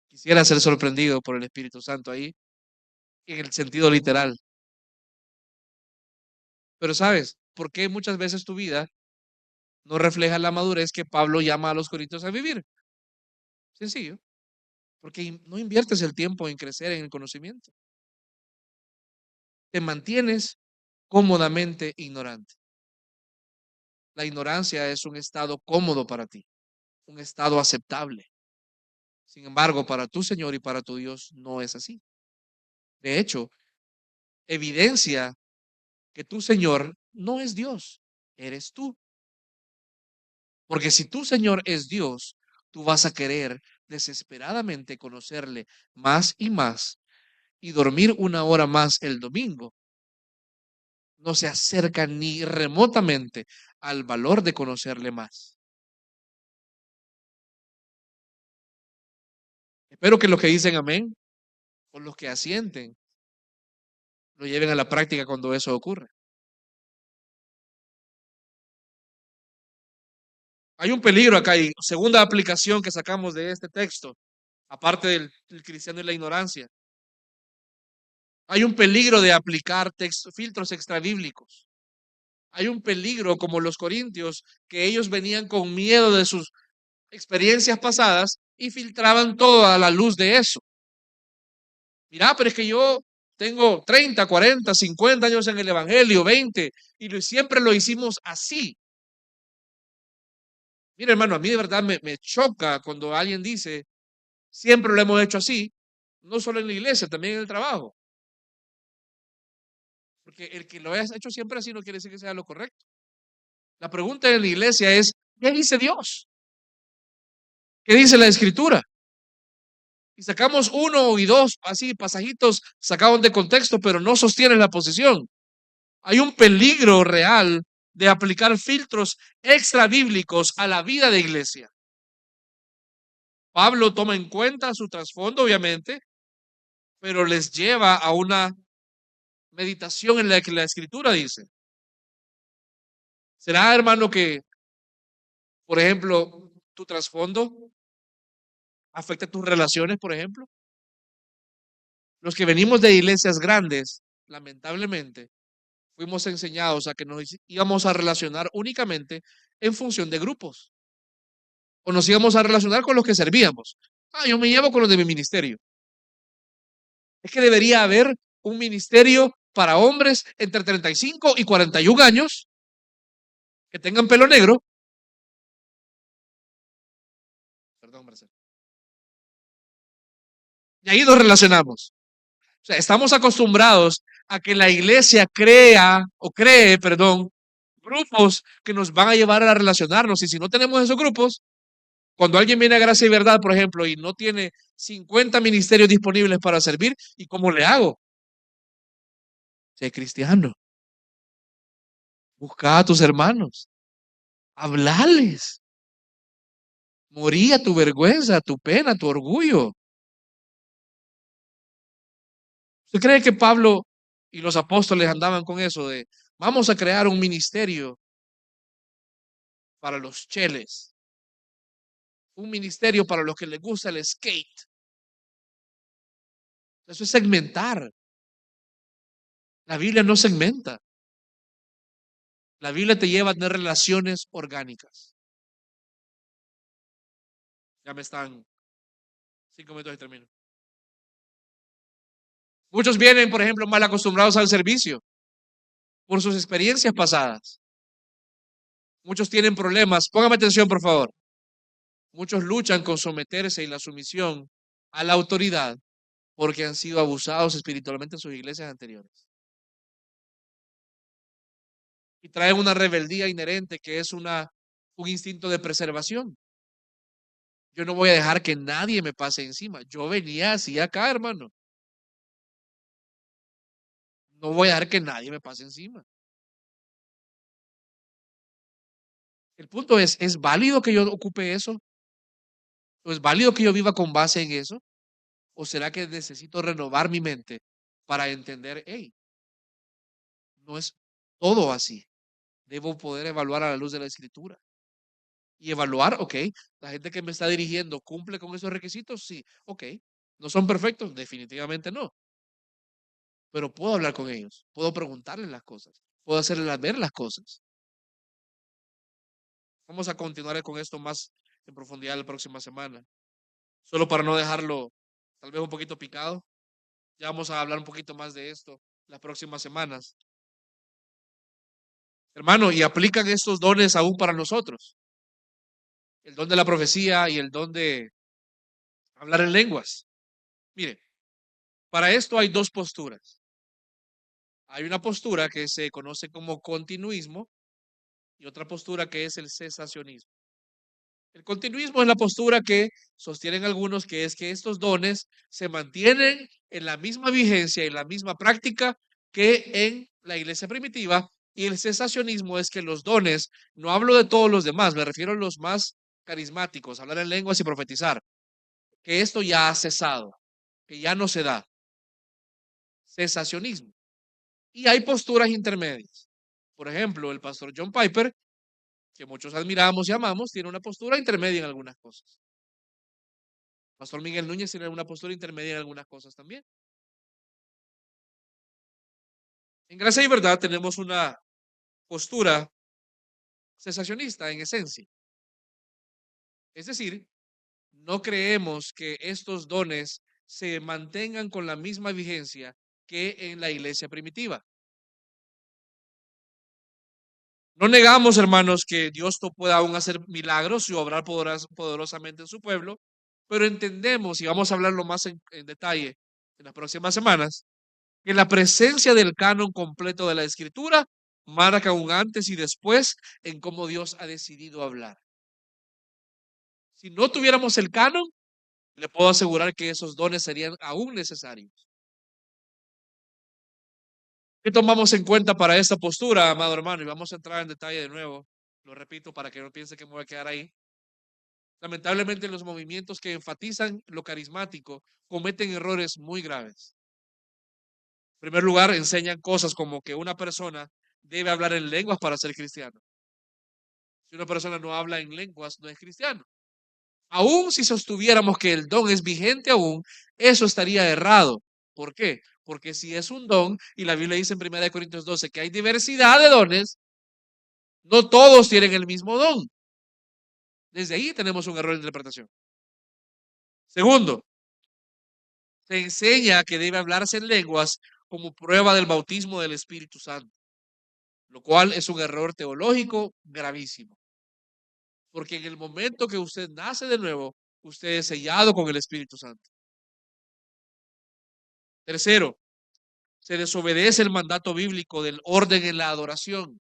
Quisiera ser sorprendido por el Espíritu Santo ahí, en el sentido literal. Pero sabes, ¿por qué muchas veces tu vida no refleja la madurez que Pablo llama a los corintios a vivir? Sencillo, porque no inviertes el tiempo en crecer en el conocimiento. Te mantienes cómodamente ignorante. La ignorancia es un estado cómodo para ti, un estado aceptable. Sin embargo, para tu Señor y para tu Dios no es así. De hecho, evidencia que tu Señor no es Dios, eres tú. Porque si tu Señor es Dios, tú vas a querer desesperadamente conocerle más y más y dormir una hora más el domingo. No se acerca ni remotamente al valor de conocerle más. Espero que los que dicen amén o los que asienten lo lleven a la práctica cuando eso ocurre. Hay un peligro acá y segunda aplicación que sacamos de este texto, aparte del cristiano y la ignorancia. Hay un peligro de aplicar filtros extrabíblicos. Hay un peligro como los corintios, que ellos venían con miedo de sus experiencias pasadas y filtraban toda la luz de eso. Mira, pero es que yo tengo 30, 40, 50 años en el Evangelio, 20, y siempre lo hicimos así. Mira, hermano, a mí de verdad me choca cuando alguien dice, siempre lo hemos hecho así, no solo en la iglesia, también en el trabajo. Porque el que lo hayas hecho siempre así no quiere decir que sea lo correcto. La pregunta en la iglesia es, ¿qué dice Dios? ¿Qué dice la Escritura? Y sacamos uno y dos, así, pasajitos sacados de contexto, pero no sostienen la posición. Hay un peligro real de aplicar filtros extra bíblicos a la vida de iglesia. Pablo toma en cuenta su trasfondo, obviamente, pero les lleva a una meditación en la que la Escritura dice. ¿Será, hermano, que, por ejemplo, tu trasfondo afecta tus relaciones, por ejemplo? Los que venimos de iglesias grandes, lamentablemente, fuimos enseñados a que nos íbamos a relacionar únicamente en función de grupos, o nos íbamos a relacionar con los que servíamos. Yo me llevo con los de mi ministerio. Es que debería haber un ministerio para hombres entre 35 y 41 años que tengan pelo negro. Perdón, Marcelo. Y ahí nos relacionamos. O sea, estamos acostumbrados a que la iglesia cree, perdón, grupos que nos van a llevar a relacionarnos. Y si no tenemos esos grupos, cuando alguien viene a Gracia y Verdad, por ejemplo, y no tiene 50 ministerios disponibles para servir, ¿y cómo le hago? Sé cristiano. Busca a tus hermanos. Hablales. Morí a tu vergüenza, a tu pena, a tu orgullo. ¿Usted cree que Pablo y los apóstoles andaban con eso de vamos a crear un ministerio para los cheles? Un ministerio para los que les gusta el skate. Eso es segmentar. La Biblia no segmenta. La Biblia te lleva a tener relaciones orgánicas. Ya me están 5 minutos y termino. Muchos vienen, por ejemplo, mal acostumbrados al servicio por sus experiencias pasadas. Muchos tienen problemas. Póngame atención, por favor. Muchos luchan con someterse y la sumisión a la autoridad porque han sido abusados espiritualmente en sus iglesias anteriores. Y traen una rebeldía inherente que es un instinto de preservación. Yo no voy a dejar que nadie me pase encima. Yo venía así acá, hermano. No voy a dejar que nadie me pase encima. El punto ¿es válido que yo ocupe eso? ¿O es válido que yo viva con base en eso? ¿O será que necesito renovar mi mente para entender, hey, no es todo así? Debo poder evaluar a la luz de la Escritura. Y evaluar, ok, la gente que me está dirigiendo cumple con esos requisitos, sí, ok. ¿No son perfectos? Definitivamente no. Pero puedo hablar con ellos, puedo preguntarles las cosas, puedo hacerles ver las cosas. Vamos a continuar con esto más en profundidad la próxima semana. Solo para no dejarlo tal vez un poquito picado. Ya vamos a hablar un poquito más de esto las próximas semanas. Hermano, y aplican estos dones aún para nosotros. El don de la profecía y el don de hablar en lenguas. Mire, para esto hay dos posturas. Hay una postura que se conoce como continuismo y otra postura que es el cesacionismo. El continuismo es la postura que sostienen algunos, que es que estos dones se mantienen en la misma vigencia y en la misma práctica que en la iglesia primitiva, y el cesacionismo es que los dones, no hablo de todos los demás, me refiero a los más carismáticos, hablar en lenguas y profetizar, que esto ya ha cesado, que ya no se da. Cesacionismo. Y hay posturas intermedias. Por ejemplo, el pastor John Piper, que muchos admiramos y amamos, tiene una postura intermedia en algunas cosas. Pastor Miguel Núñez tiene una postura intermedia en algunas cosas también. En Gracia y Verdad tenemos una postura cesacionista en esencia. Es decir, no creemos que estos dones se mantengan con la misma vigencia que en la iglesia primitiva. No negamos, hermanos, que Dios no pueda aún hacer milagros y obrar poderosamente en su pueblo, pero entendemos, y vamos a hablarlo más en detalle en las próximas semanas, que la presencia del canon completo de la Escritura marca un antes y después en cómo Dios ha decidido hablar. Si no tuviéramos el canon, le puedo asegurar que esos dones serían aún necesarios. ¿Qué tomamos en cuenta para esta postura, amado hermano? Y vamos a entrar en detalle de nuevo. Lo repito para que no piense que me voy a quedar ahí. Lamentablemente, los movimientos que enfatizan lo carismático cometen errores muy graves. En primer lugar, enseñan cosas como que una persona debe hablar en lenguas para ser cristiano. Si una persona no habla en lenguas, no es cristiano. Aún si sostuviéramos que el don es vigente aún, eso estaría errado. ¿Por qué? Porque si es un don, y la Biblia dice en 1 Corintios 12 que hay diversidad de dones, no todos tienen el mismo don. Desde ahí tenemos un error de interpretación. Segundo, se enseña que debe hablarse en lenguas como prueba del bautismo del Espíritu Santo, lo cual es un error teológico gravísimo. Porque en el momento que usted nace de nuevo, usted es sellado con el Espíritu Santo. Tercero, se desobedece el mandato bíblico del orden en la adoración.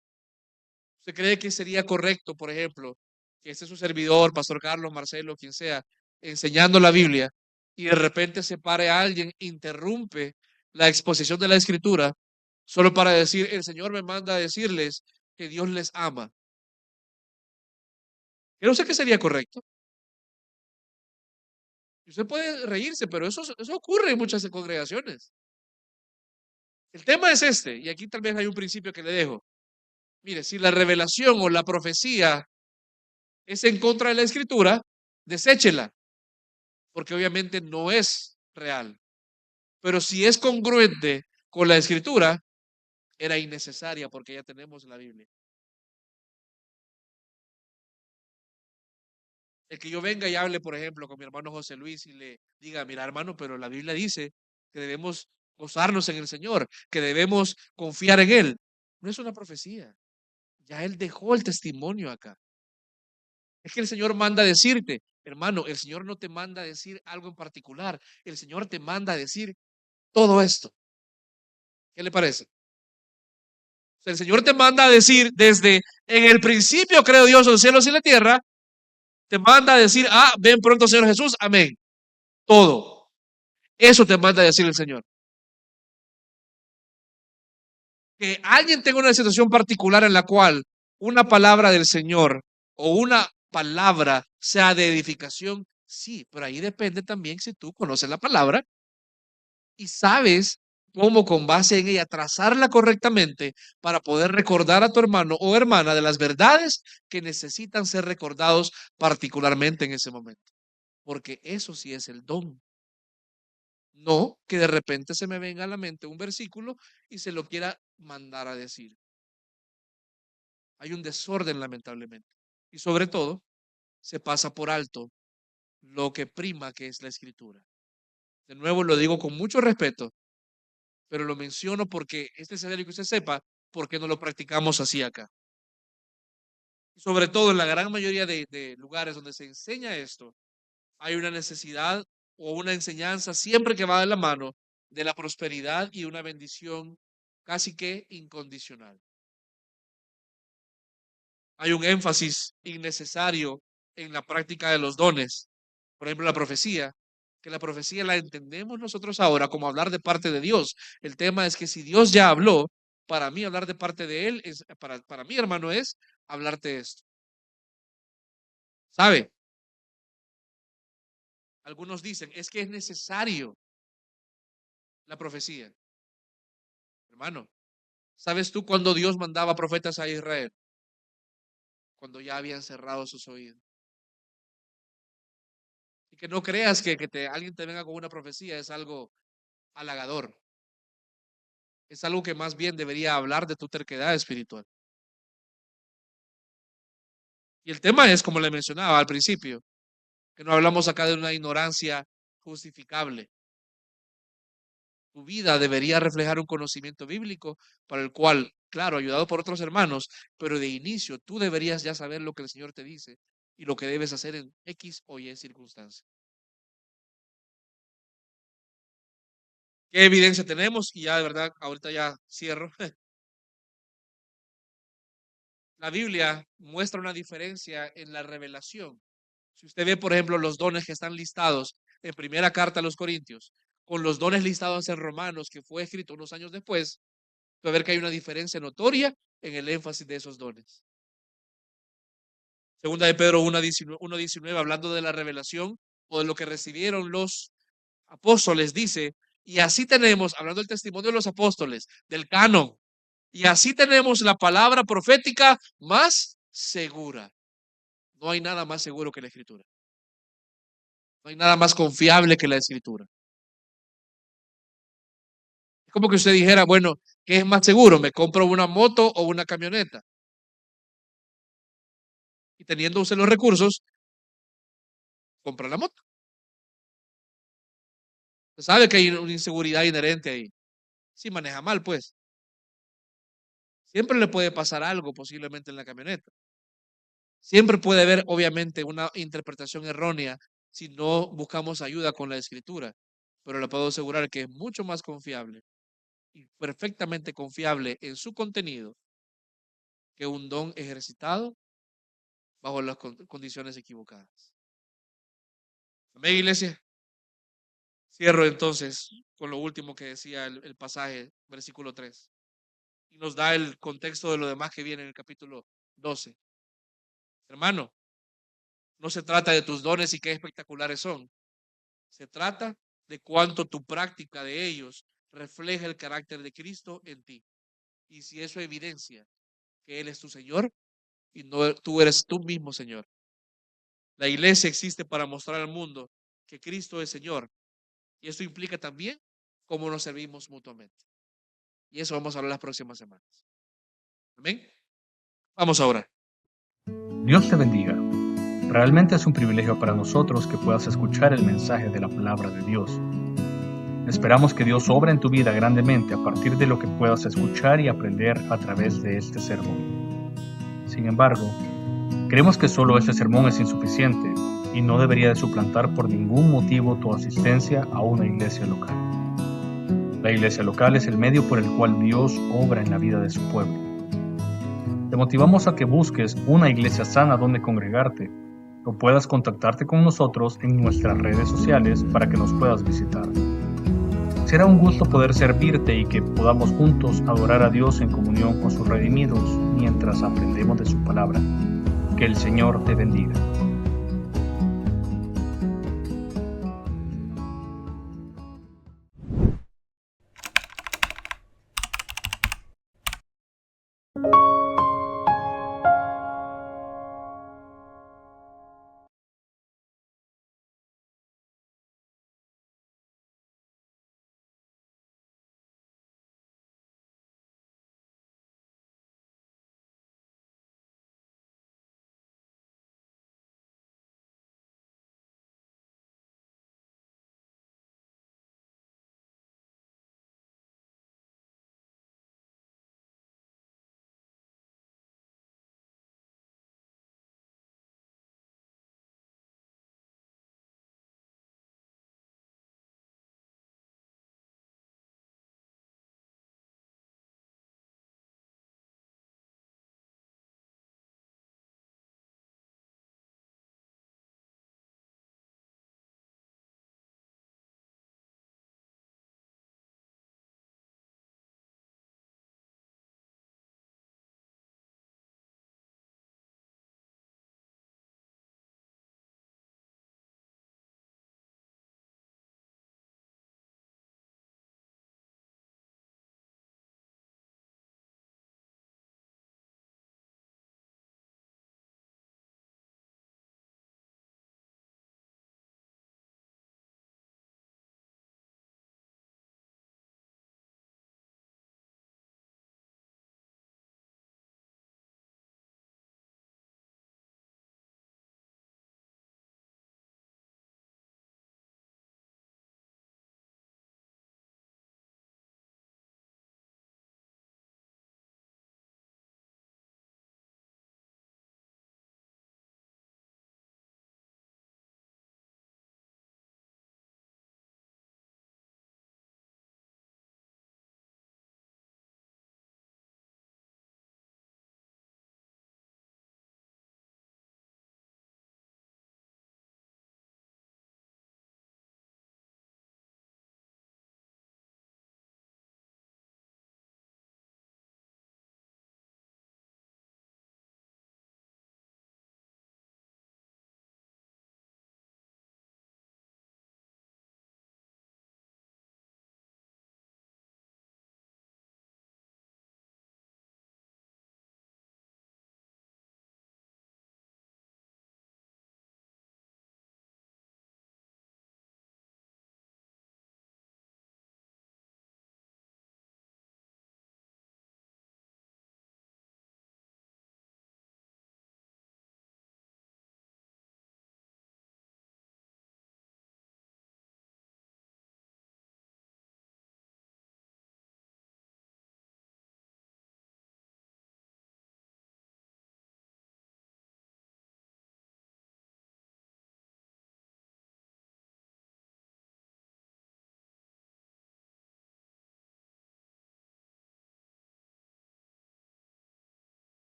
¿Usted cree que sería correcto, por ejemplo, que esté su servidor, Pastor Carlos, Marcelo, quien sea, enseñando la Biblia y de repente se pare a alguien, interrumpe la exposición de la Escritura solo para decir, el Señor me manda a decirles que Dios les ama? Yo no sé qué sería correcto. Usted puede reírse, pero eso ocurre en muchas congregaciones. El tema es este, y aquí tal vez hay un principio que le dejo. Mire, si la revelación o la profecía es en contra de la Escritura, deséchela, porque obviamente no es real. Pero si es congruente con la Escritura, era innecesaria porque ya tenemos la Biblia. El que yo venga y hable, por ejemplo, con mi hermano José Luis y le diga, mira hermano, pero la Biblia dice que debemos gozarnos en el Señor, que debemos confiar en Él. No es una profecía. Ya Él dejó el testimonio acá. Es que el Señor manda a decirte, hermano, el Señor no te manda a decir algo en particular. El Señor te manda a decir todo esto. ¿Qué le parece? O sea, el Señor te manda a decir desde en el principio creó Dios los cielos y la tierra, te manda a decir, ah, ven pronto Señor Jesús, amén. Todo. Eso te manda a decir el Señor. Que alguien tenga una situación particular en la cual una palabra del Señor o una palabra sea de edificación, sí, pero ahí depende también si tú conoces la palabra y sabes cómo con base en ella trazarla correctamente para poder recordar a tu hermano o hermana de las verdades que necesitan ser recordados particularmente en ese momento. Porque eso sí es el don. No que de repente se me venga a la mente un versículo y se lo quiera mandar a decir. Hay un desorden lamentablemente. Y sobre todo, se pasa por alto lo que prima que es la escritura. De nuevo lo digo con mucho respeto, pero lo menciono porque es necesario que usted sepa por qué no lo practicamos así acá. Y sobre todo en la gran mayoría de lugares donde se enseña esto, hay una necesidad o una enseñanza siempre que va de la mano de la prosperidad y una bendición casi que incondicional. Hay un énfasis innecesario en la práctica de los dones. Por ejemplo, la profecía, que la profecía la entendemos nosotros ahora como hablar de parte de Dios. El tema es que si Dios ya habló, para mí hablar de parte de Él, es, para mí hermano, es hablarte esto. ¿Sabe? Algunos dicen, es que es necesario la profecía. Hermano, ¿sabes tú cuando Dios mandaba profetas a Israel? Cuando ya habían cerrado sus oídos. Y que no creas que alguien te venga con una profecía es algo halagador. Es algo que más bien debería hablar de tu terquedad espiritual. Y el tema es, como le mencionaba al principio, que no hablamos acá de una ignorancia justificable. Tu vida debería reflejar un conocimiento bíblico para el cual, claro, ayudado por otros hermanos, pero de inicio tú deberías ya saber lo que el Señor te dice y lo que debes hacer en X o Y circunstancia. ¿Qué evidencia tenemos? Y ya de verdad, ahorita ya cierro. La Biblia muestra una diferencia en la revelación. Si usted ve, por ejemplo, los dones que están listados en primera carta a los Corintios, con los dones listados en Romanos, que fue escrito unos años después, va a ver que hay una diferencia notoria en el énfasis de esos dones. Segunda de Pedro 1:19, hablando de la revelación o de lo que recibieron los apóstoles, dice, y así tenemos, hablando del testimonio de los apóstoles, del canon, y así tenemos la palabra profética más segura. No hay nada más seguro que la Escritura. No hay nada más confiable que la Escritura. Es como que usted dijera, bueno, ¿qué es más seguro? ¿Me compro una moto o una camioneta? Y teniendo usted los recursos, compra la moto. Usted sabe que hay una inseguridad inherente ahí. Si maneja mal, pues. Siempre le puede pasar algo posiblemente en la camioneta. Siempre puede haber, obviamente, una interpretación errónea si no buscamos ayuda con la Escritura. Pero le puedo asegurar que es mucho más confiable y perfectamente confiable en su contenido que un don ejercitado bajo las condiciones equivocadas. Amén, iglesia. Cierro entonces con lo último que decía el pasaje, versículo 3. Y nos da el contexto de lo demás que viene en el capítulo 12. Hermano, no se trata de tus dones y qué espectaculares son. Se trata de cuánto tu práctica de ellos refleja el carácter de Cristo en ti. Y si eso evidencia que Él es tu Señor y no tú eres tú mismo Señor. La iglesia existe para mostrar al mundo que Cristo es Señor. Y eso implica también cómo nos servimos mutuamente. Y eso vamos a hablar las próximas semanas. Amén. Vamos a orar. Dios te bendiga. Realmente es un privilegio para nosotros que puedas escuchar el mensaje de la palabra de Dios. Esperamos que Dios obra en tu vida grandemente a partir de lo que puedas escuchar y aprender a través de este sermón. Sin embargo, creemos que solo este sermón es insuficiente y no debería de suplantar por ningún motivo tu asistencia a una iglesia local. La iglesia local es el medio por el cual Dios obra en la vida de su pueblo. Te motivamos a que busques una iglesia sana donde congregarte o puedas contactarte con nosotros en nuestras redes sociales para que nos puedas visitar. Será un gusto poder servirte y que podamos juntos adorar a Dios en comunión con sus redimidos mientras aprendemos de su palabra. Que el Señor te bendiga.